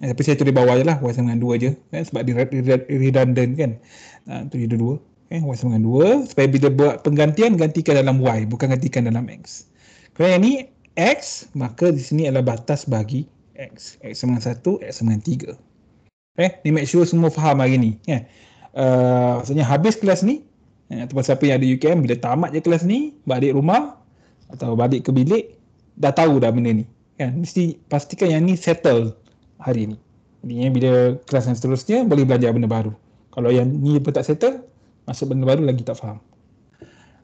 Tapi saya tulis bawah je lah, y sama dengan 2 je. Sebab dia redundant kan. Tulis 2. Y sama dengan 2. Supaya bila buat penggantian, gantikan dalam y, bukan gantikan dalam x. Kalau yang ni x, maka di sini adalah batas bagi x. X sama dengan 1, x sama dengan 3. Ni make sure semua faham hari ni. Maksudnya habis kelas ni, ataupun siapa yang ada UKM, bila tamat je kelas ni, balik rumah atau balik ke bilik, dah tahu dah benda ni. Mesti pastikan yang ni settle hari ni. Jadi bila kelas yang seterusnya, boleh belajar benda baru. Kalau yang ni pun tak settle, masuk benda baru lagi tak faham.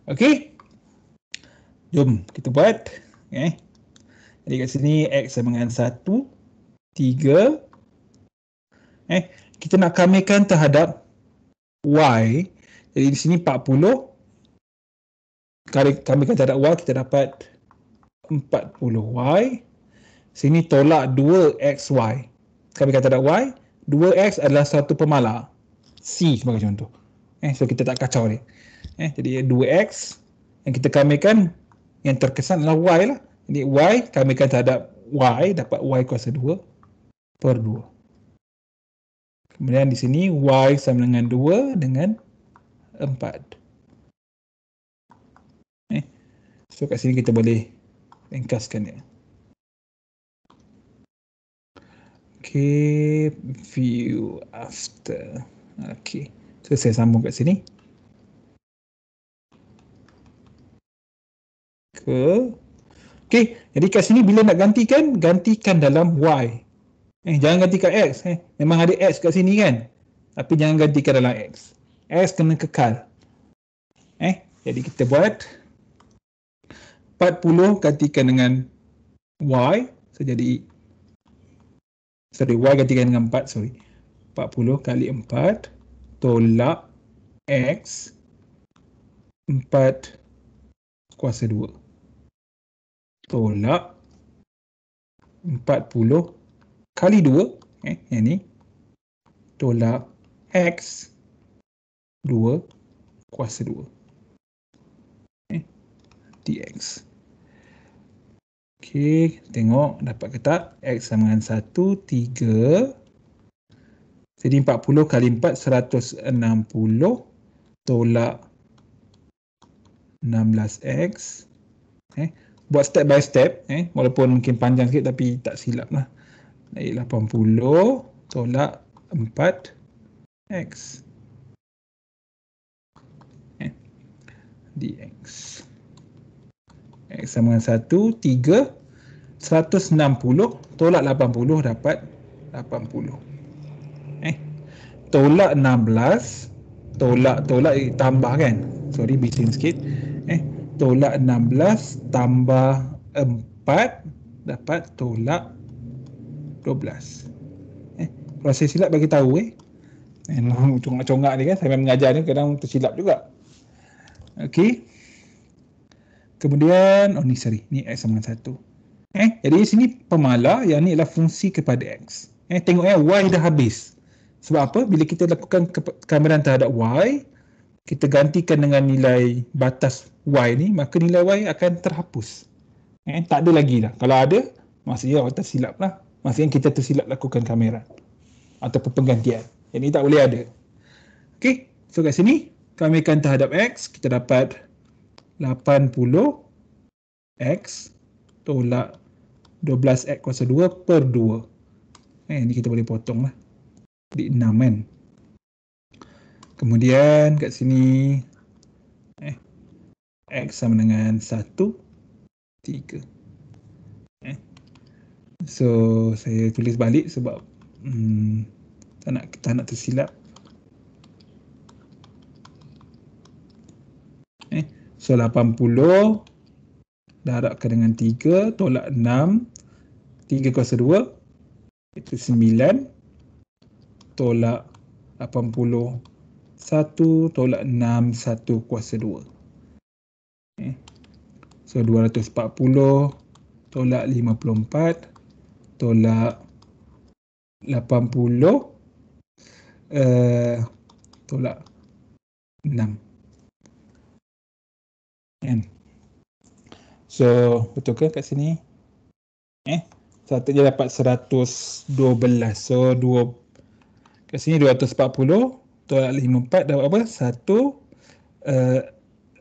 Okey? Jom kita buat. Jadi kat sini x sama dengan 1, 3. Kita nak kamikan terhadap y. Jadi di sini 40. Kamikan terhadap y, kita dapat 40y. Sini tolak 2xy. Kamikan terhadap y. 2x adalah satu pemalar. C sebagai contoh. So kita tak kacau ni. Jadi 2x yang kita kamikan, yang terkesan adalah y lah. Jadi y kamikan terhadap y, dapat y kuasa 2/2. Kemudian di sini y sama dengan 2 dengan 4. So kat sini kita boleh ringkaskan dia. Okay, view after. Okay, so saya sambung kat sini. Okay, jadi kat sini bila nak gantikan, gantikan dalam y. Jangan gantikan x. Memang ada x kat sini kan, tapi jangan gantikan dalam x. X kena kekal. Jadi kita buat 40 gantikan dengan y. So jadi y gantikan dengan 4. 40 kali 4 tolak x 4 kuasa 2 tolak 40 kali 2, yang ni, tolak x 2 kuasa 2 dx. Okey, tengok dapat ke tak? X sama dengan 1, 3. Jadi 40 kali 4, 160 tolak 16x. Buat step by step, walaupun mungkin panjang sikit tapi tak silap lah. 80 tolak 4x dx. X sama dengan 1, 3. 160 tolak 80 dapat 80. Tolak 16, tolak tambah kan. Sorry, bising sikit. Tolak 16 tambah 4 dapat tolak 12. Kalau saya silap bagi tahu congak-congak ni kan, saya mengajar ni kadang tersilap juga. Okey. Kemudian ni x sama dengan 1. Jadi sini pemalar, yang ni adalah fungsi kepada X. Tengok Y dah habis. Sebab apa? Bila kita lakukan kameran terhadap Y, kita gantikan dengan nilai batas Y ni, maka nilai Y akan terhapus. Tak ada lagi dah. Kalau ada, maksudnya awak tersilap lah. Maksudnya kita tersilap lakukan kameran ataupun penggantian. Yang ni tak boleh ada. Okey, so kat sini kamikan terhadap X, kita dapat 80 X tolak 12X kuasa 2 per 2. Ni kita boleh potong lah. Jadi 6 kan. Kemudian kat sini X sama dengan 1, 3. So saya tulis balik sebab tak nak tersilap. So 80 darabkan dengan 3 tolak 6, 3 kuasa 2 itu 9 tolak 80, 1 tolak 6, 1 kuasa 2. So 240 tolak 54 tolak 80 tolak 6. So betul ke kat sini? Satu je dapat 112. So kat sini 240 tolak 54 dapat apa? 1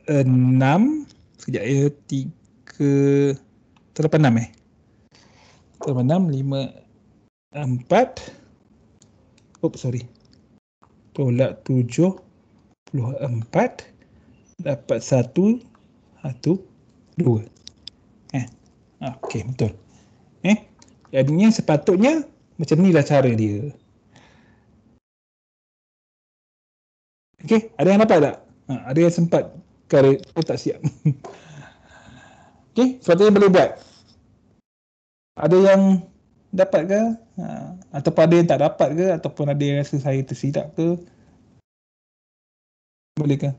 6 sekejap ya, 3 terdapat 6 terdapat 6 5 4 tolak 74 dapat 1 2. Okey, betul. Jadinya sepatutnya macam ni lah cara dia. Okey, ada yang dapat tak? Ada yang sempat ke tak siap? Okey, sepatutnya boleh buat. Ada yang dapat ke? Ataupun ada yang tak dapat ke? Ataupun ada yang rasa saya tersilap ke? Boleh ke?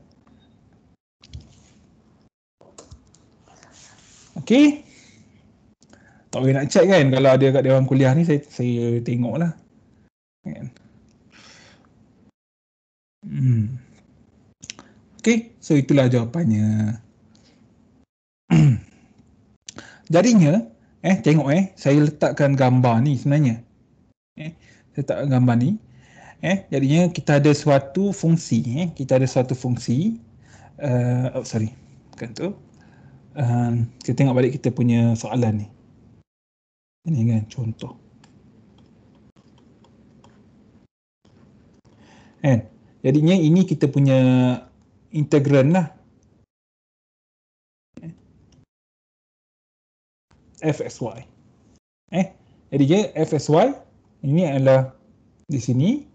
Okey. Tak boleh nak check kan? Kalau ada kat dalam kuliah ni, saya tengok lah. Okey, so itulah jawapannya. Jadinya, tengok saya letakkan gambar ni sebenarnya. Saya letakkan gambar ni. Jadinya kita ada suatu fungsi. Kita ada suatu fungsi. Bukan tu. Kita tengok balik kita punya soalan ni. Ini kan contoh. Jadinya ini kita punya integran lah. fxy. Jadinya fxy ini adalah di sini.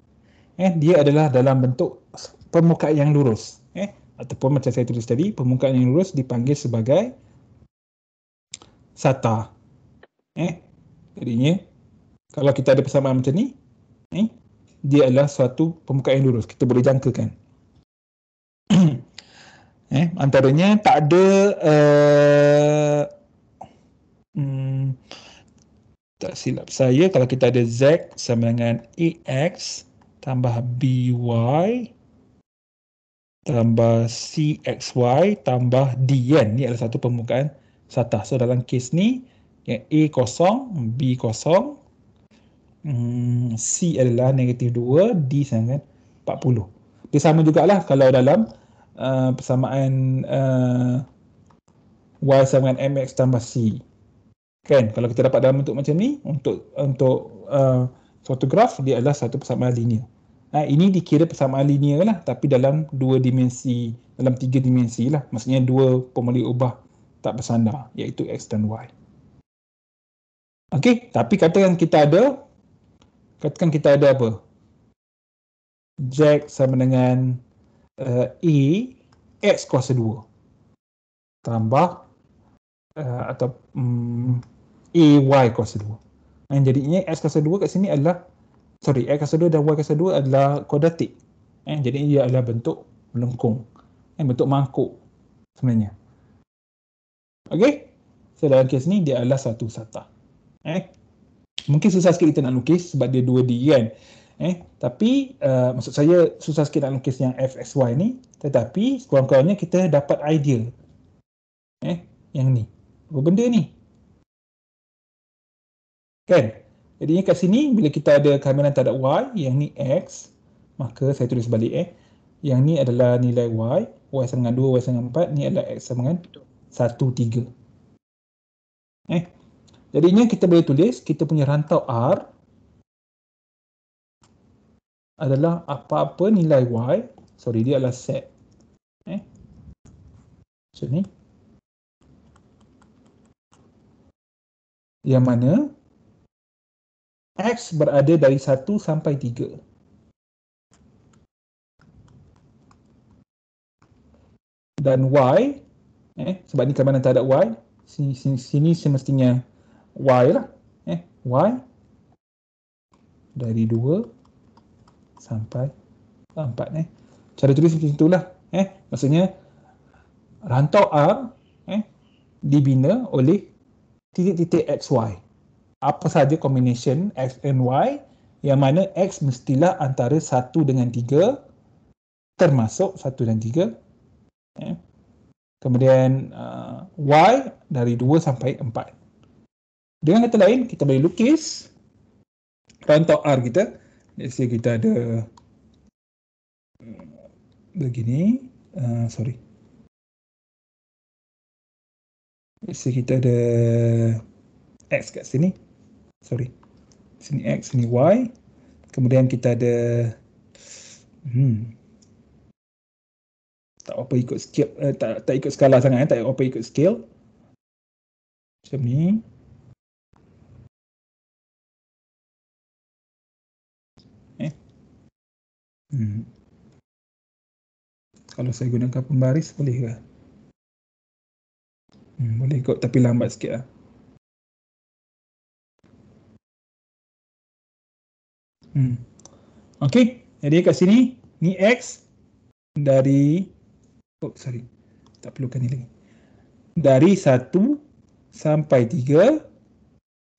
Dia adalah dalam bentuk permukaan yang lurus. Ataupun macam saya tulis tadi, permukaan yang lurus dipanggil sebagai sata. Jadinya kalau kita ada persamaan macam ni, dia adalah suatu permukaan yang lurus. Kita boleh jangkakan. Antaranya tak ada tak silap saya, kalau kita ada Z sama dengan AX tambah BY tambah CXY tambah D kan. Ni adalah satu permukaan sata. So dalam kes ni, yang A kosong, B kosong, C adalah negatif 2, D sama dengan 40. Dia sama jugalah kalau dalam persamaan Y sama dengan MX tambah C. Kan, kalau kita dapat dalam bentuk macam ni, untuk suatu graf, dia adalah satu persamaan linear. Ini dikira persamaan linear lah, tapi dalam 2 dimensi, dalam 3 dimensi lah. Maksudnya 2 pemolik ubah tak bersandar, iaitu X dan Y. Okey, tapi katakan kita ada apa? Z sama dengan A X kuasa 2 tambah atau AY kuasa 2. Jadinya X kuasa 2 kat sini adalah X kuasa 2 dan Y kuasa 2 adalah kuadratik. Jadi dia adalah bentuk melengkung. Bentuk mangkuk sebenarnya. Okey? So dalam kes ni dia adalah satu SATA. Mungkin susah sikit kita nak lukis sebab dia 2D kan. Tapi maksud saya susah sikit nak lukis yang FXY ni, tetapi sekurang-kurangnya kita dapat idea. Yang ni. Apa benda ni? Kan? Jadi kat sini bila kita ada kamera tak ada Y, yang ni X, maka saya tulis balik Yang ni adalah nilai Y, Y sama dengan 2, Y sama dengan 4, ni adalah X sama dengan 1, 3. Jadinya kita boleh tulis kita punya rantau R adalah apa-apa nilai Y, dia adalah set. Macam ni. Yang mana X berada dari 1 sampai 3. Dan Y, sebab ni kamera tak ada Y, sini semestinya Y lah. Y dari 2 sampai 4. Cara tulis macam itulah. Maksudnya rantau R dibina oleh titik-titik XY. Apa sahaja combination X and Y yang mana X mestilah antara 1 dengan 3 termasuk 1 dan 3. Kemudian Y dari 2 sampai 4. Dengan kata lain, kita boleh lukis rantau R kita. Let's say kita ada begini. Let's say kita ada X kat sini. Sini X, sini Y. Kemudian kita ada tak apa ikut scale, tak ikut skala sangat, tak apa ikut scale. Macam ni. Kalau saya gunakan pembaris boleh ke? Boleh kot tapi lambat sikit lah. Okey, jadi kat sini ni X dari tak perlukan ni lagi. Dari 1 sampai 3,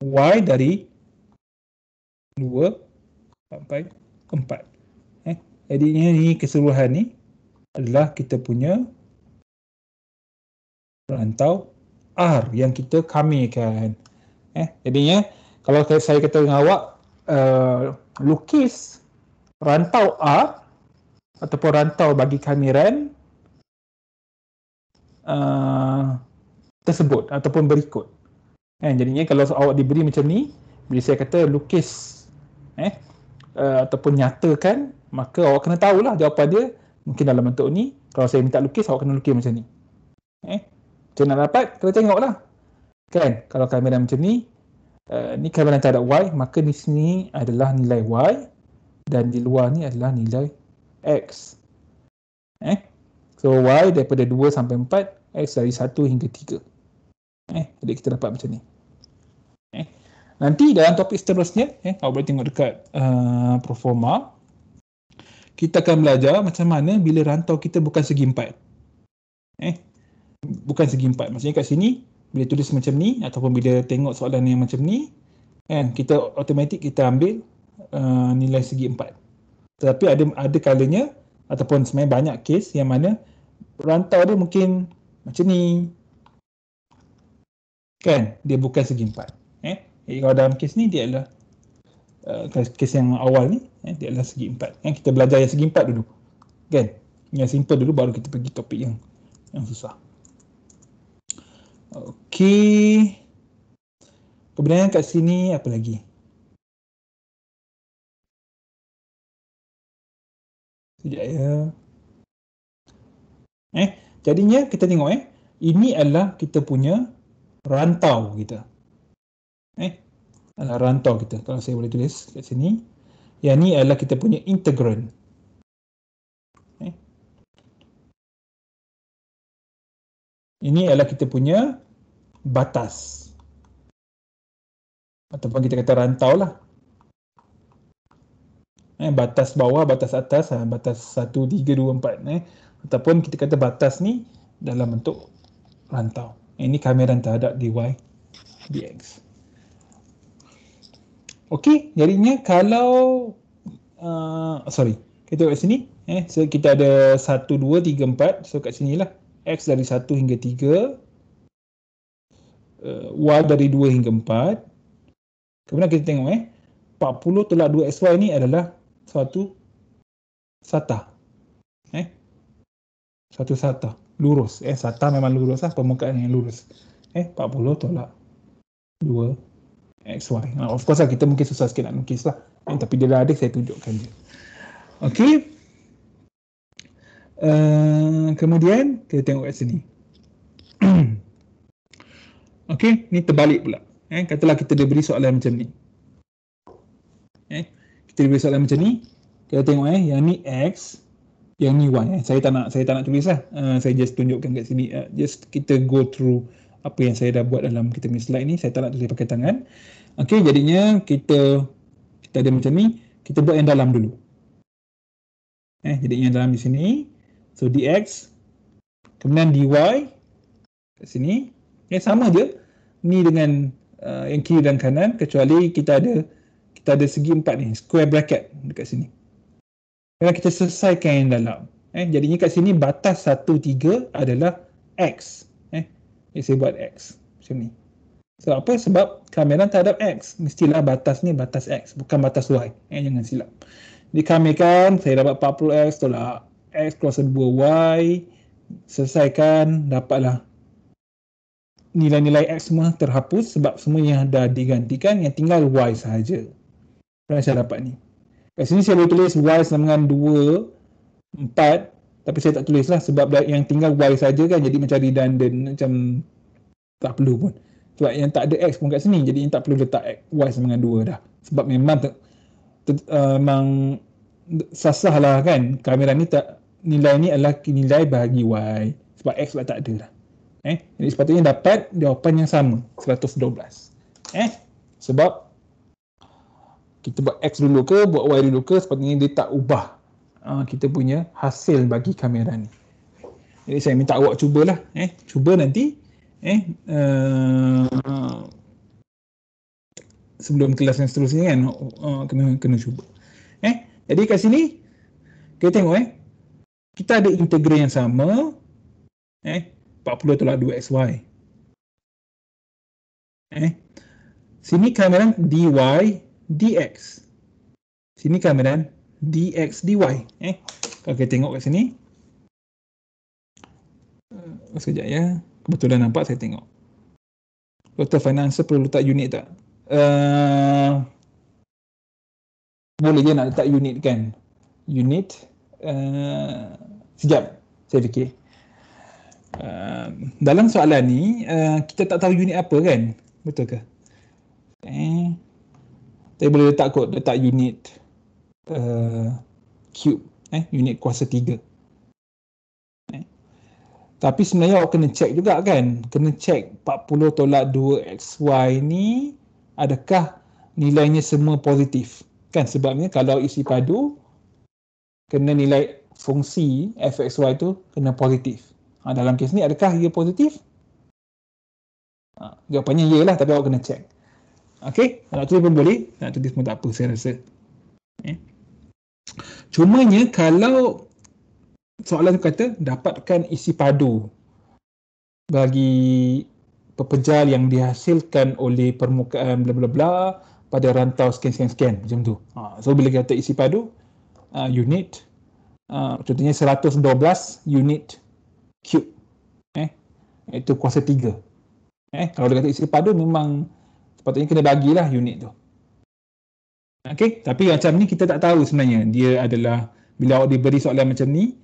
Y dari 2 sampai 4. Jadi ni keseluruhan ni adalah kita punya rantau R yang kita kamirkan. Jadinya kalau saya kata dengan awak lukis rantau R ataupun rantau bagi kamiran tersebut ataupun berikut. Jadinya kalau awak diberi macam ni, bila saya kata lukis ataupun nyatakan, maka awak kena tahulah jawapan dia mungkin dalam bentuk ni. Kalau saya minta lukis, awak kena lukis macam ni. Macam nak dapat, kena tengoklah. Kan, kalau kamera macam ni, ni kamera tak ada Y, maka di sini adalah nilai Y dan di luar ni adalah nilai X. So Y daripada 2 sampai 4, X dari 1 hingga 3. Jadi kita dapat macam ni. Nanti dalam topik seterusnya, awak boleh tengok dekat Proforma, kita akan belajar macam mana bila rantau kita bukan segi 4. Bukan segi 4. Maksudnya kat sini, bila tulis macam ni, ataupun bila tengok soalan yang macam ni, kita automatik kita ambil nilai segi 4. Tetapi ada kalanya, ataupun sebenarnya banyak kes yang mana rantau dia mungkin macam ni. Kan, dia bukan segi 4. Jadi kalau dalam kes ni dia adalah kes yang awal ni, dia adalah segi 4. Kita belajar yang segi 4 dulu. Kan? Yang simple dulu baru kita pergi topik yang susah. Okey. Kemudian kat sini apa lagi? Sekejap ya. Jadinya kita tengok ini adalah kita punya rantau kita. Adalah rantau kita. Kalau saya boleh tulis kat sini, yang ni adalah kita punya integrand. Ini adalah kita punya batas. Ataupun kita kata rantau lah. Batas bawah, batas atas, batas 1, 3, 2, 4. Ataupun kita kata batas ni dalam bentuk rantau. Ini kameran terhadap dy dx. Okey, jadinya kalau kita tengok kat sini, so kita ada 1, 2, 3, 4. So kat sini lah, x dari 1 hingga 3, y dari 2 hingga 4. Kemudian kita tengok 40 tolak 2xy ni adalah suatu satah. Satu satah lurus. Satah memang lurus lah, permukaan yang lurus. 40 tolak 2 xy. Of course lah, kita mungkin susah sikit nak lukis lah. Tapi dia dah ada, saya tunjukkan je. Okey. Kemudian kita tengok kat sini. Okey, ni terbalik pula. Katalah kita diberi soalan macam ni. Kita diberi soalan macam ni. Kita tengok yang ni x, yang ni y. Saya tak nak tulis lah. Saya just tunjukkan kat sini. Just kita go through apa yang saya dah buat dalam kita punya slide ni. Saya tak nak tulis pakai tangan. Okey, jadinya kita ada macam ni. Kita buat yang dalam dulu. Jadi yang dalam di sini. So dx, kemudian dy kat sini. Sama je. Ni dengan yang kiri dan kanan, kecuali kita ada segi 4 ni, square bracket dekat sini. Kalau kita selesaikan yang dalam. Jadinya kat sini batas 1, 3 adalah x. Saya buat x macam ni. So apa? Sebab kameran terhadap x. Mestilah batas ni batas x, bukan batas y. Jangan silap. Dikamirkan, saya dapat 40x tolak x kuasa 2y. Selesaikan, dapatlah nilai-nilai x semua terhapus sebab semua yang dah digantikan, yang tinggal y sahaja. Kerana saya dapat ni. Kat sini saya boleh tulis y sama dengan 2, 4. Tapi saya tak tulis lah sebab yang tinggal y saja kan, jadi macam redundant, macam tak perlu pun. Sebab yang tak ada x pun kat sini, jadi yang tak perlu letak y sama dengan 2 dah. Sebab memang memang sasah lah kan, kamera ni nilai ni adalah nilai bahagi y. Sebab x lah tak ada lah. Jadi sepatutnya dapat jawapan yang sama, 112. Sebab kita buat x dulu ke, buat y dulu ke, sepatutnya dia tak ubah kita punya hasil bagi kamera ni. Jadi saya minta awak cubalah. Cuba nanti sebelum kelas yang seterusnya kan, kena cuba. Jadi kat sini kita tengok kita ada integral yang sama. 40 tolak 2xy. Sini kameran dy dx. Sini kameran dx dy. Kalau kita tengok kat sini. Sekejap ya. Kebetulan nampak, saya tengok. Dr. Financer perlu letak unit tak? Boleh je nak letak unit kan? Unit. Sekejap. Saya fikir. Dalam soalan ni kita tak tahu unit apa kan, betul ke? Saya boleh letak unit cube, unit kuasa 3. Tapi sebenarnya awak kena check juga kan, kena check 40 tolak 2xy ni adakah nilainya semua positif kan, sebabnya kalau isi padu kena nilai fungsi fxy tu kena positif. Dalam kes ni adakah ia positif? Jawapannya ya lah, tapi awak kena check. Okey, nak tulis pun boleh, nak tulis pun tak apa saya rasa. Cumanya kalau soalan tu kata dapatkan isi padu bagi pepejal yang dihasilkan oleh permukaan bla bla bla pada rantau sekian macam tu. So bila kita isi padu unit contohnya 112 unit cube, itu kuasa 3. Kalau dia kata isi padu, memang sepatutnya kena bagilah unit tu. Okey, tapi macam ni kita tak tahu sebenarnya dia adalah, bila awak diberi soalan macam ni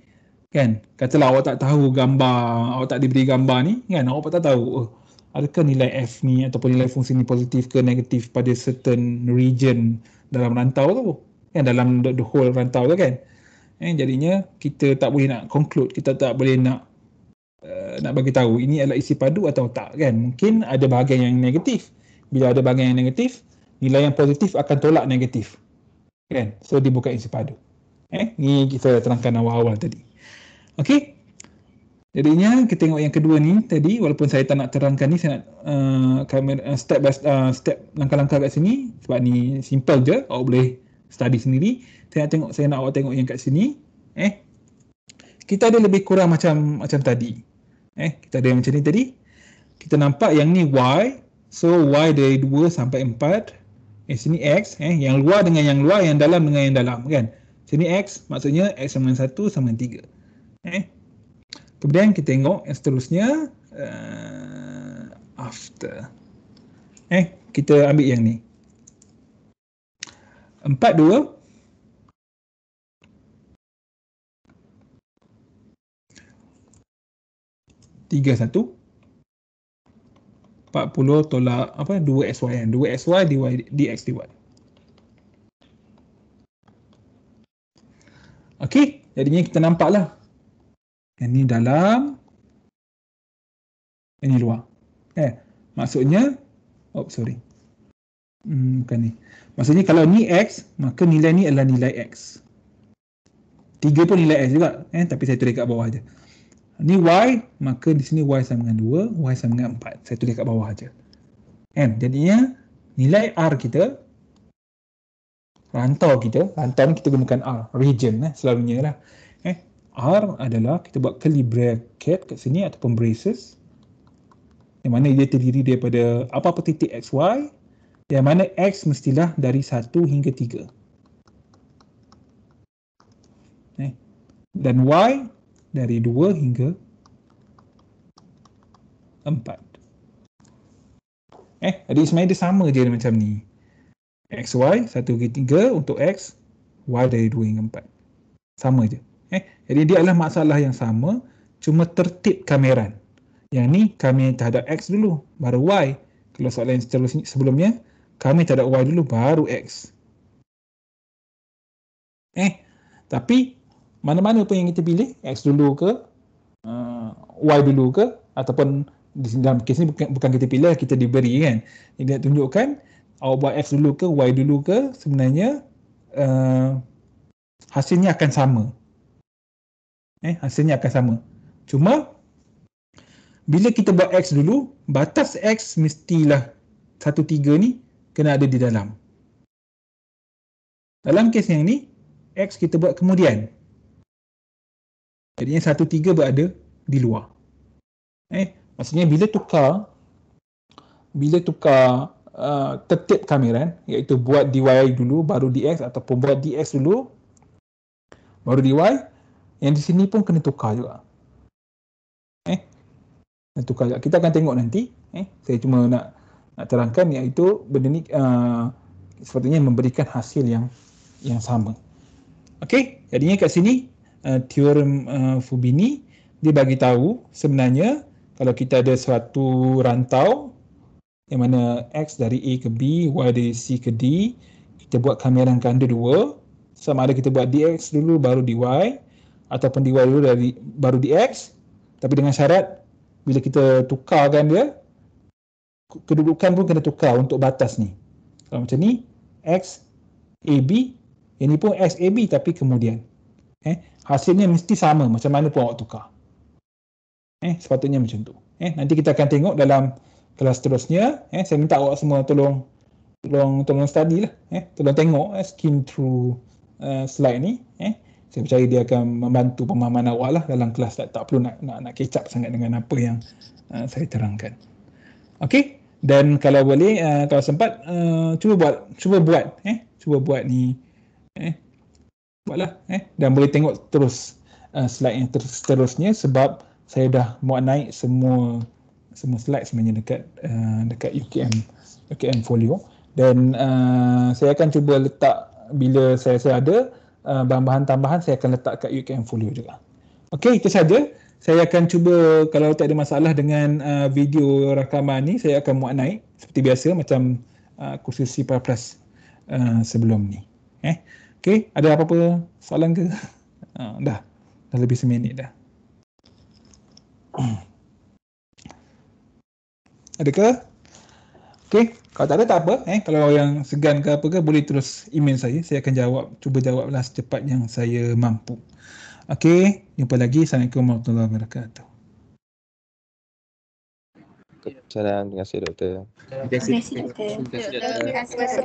kan, katalah awak tak tahu gambar, awak tak diberi gambar ni kan, awak tak tahu adakah nilai f ni ataupun nilai fungsi ni positif ke negatif pada certain region dalam rantau tu kan, dalam the whole rantau tu kan. Jadinya kita tak boleh nak conclude, kita tak boleh nak bagi tahu ini adalah isi padu atau tak kan. Mungkin ada bahagian yang negatif. Bila ada bahagian yang negatif, nilai yang positif akan tolak negatif kan. So dia bukan isi padu. Ni kita terangkan awal-awal tadi. Okey. Jadinya kita tengok yang kedua ni tadi, walaupun saya tak nak terangkan ni, saya nak step by step langkah-langkah kat sini sebab ni simple je, awak boleh study sendiri. Saya nak awak tengok yang kat sini. Kita ada lebih kurang macam tadi. Kita ada yang macam ni tadi. Kita nampak yang ni Y. So Y dari 2 sampai 4. Sini X. Yang luar dengan yang luar, yang dalam dengan yang dalam, kan? Sini X, maksudnya X sama dengan 1 sama dengan 3. Kemudian kita tengok yang seterusnya, after. Kita ambil yang ni. 4, 2. 3, 1. 40 tolak 2xy kan. 2xy dx dy. Okey, jadinya kita nampaklah. Yang ni dalam, yang ni luar. Maksudnya, bukan ni. Maksudnya kalau ni x, maka nilai ni adalah nilai x. 3 pun nilai x juga, tapi saya tulis kat bawah aja. Ni y, maka di sini y sama dengan 2, y sama dengan 4. Saya tulis kat bawah aja. Jadinya nilai r kita, rantau ni kita gunakan r, region selalunya lah. R adalah kita buat curly bracket kat sini ataupun braces, yang mana dia terdiri daripada apa-apa titik xy, yang mana x mestilah dari 1 hingga 3. Dan y dari 2 hingga 4. Jadi sebenarnya dia sama je macam ni. xy 1 hingga 3 untuk x, y dari 2 hingga 4. Sama je. Jadi dia adalah masalah yang sama, cuma tertib kameran. Yang ni kami terhadap x dulu, baru y. Kalau soalan yang sebelumnya, kami terhadap y dulu, baru x. Tapi mana-mana pun yang kita pilih, x dulu ke, y dulu ke, ataupun dalam kes ni bukan kita pilih, kita diberi kan. Jadi nak tunjukkan, awak buat x dulu ke, y dulu ke, sebenarnya hasilnya akan sama. Hasilnya akan sama. Cuma bila kita buat x dulu, batas x mestilah 1, 3 ni kena ada di dalam. Dalam kes yang ni, x kita buat kemudian. Jadinya 1, 3 berada di luar. Maksudnya bila tukar tertib kameran, iaitu buat dy dulu baru dx, ataupun buat dx dulu baru dy, yang di sini pun kena tukar juga. Tukar juga. Kita akan tengok nanti. Saya cuma nak terangkan, iaitu benda ni sepertinya memberikan hasil yang sama. Okey, jadinya kat sini teorem Fubini dia bagi tahu sebenarnya kalau kita ada suatu rantau yang mana x dari A ke B, y dari C ke D, kita buat kameran ganda 2, sama ada kita buat dx dulu baru dy, ataupun dy dulu baru dx, tapi dengan syarat bila kita tukarkan dia, kedudukan pun kena tukar untuk batas ni. Kalau macam ni, x AB, yang ni pun x AB tapi kemudian. Hasilnya mesti sama macam mana pun awak tukar. Sepatutnya macam tu. Nanti kita akan tengok dalam kelas seterusnya. Saya minta awak semua tolong study lah. Tolong tengok, skim through slide ni. Saya percaya dia akan membantu pemahaman awak lah dalam kelas. Tak perlu nak kecap sangat dengan apa yang saya terangkan. Okey, dan kalau boleh, kalau sempat, cuba buat ni. Buatlah. Dan boleh tengok terus slide yang seterusnya, sebab saya dah muat naik semua slide sebenarnya dekat UKM Folio. Dan saya akan cuba letak, bila saya ada bahan-bahan tambahan, saya akan letak kat UKM Folio juga. Okey, itu saja. Saya akan cuba, kalau tak ada masalah dengan video rakaman ni, saya akan muat naik seperti biasa macam kursus C++ sebelum ni. Okey, ada apa-apa soalan ke? Dah lebih seminit dah. Adakah? Okey, kalau tak ada tak apa. Kalau yang segan ke apa ke, boleh terus email saya. Saya akan cuba jawablah secepat yang saya mampu. Okey, jumpa lagi. Assalamualaikum warahmatullahi wabarakatuh. Waalaikumsalam. Terima kasih doktor. Terima kasih doktor. Terima kasih, doktor.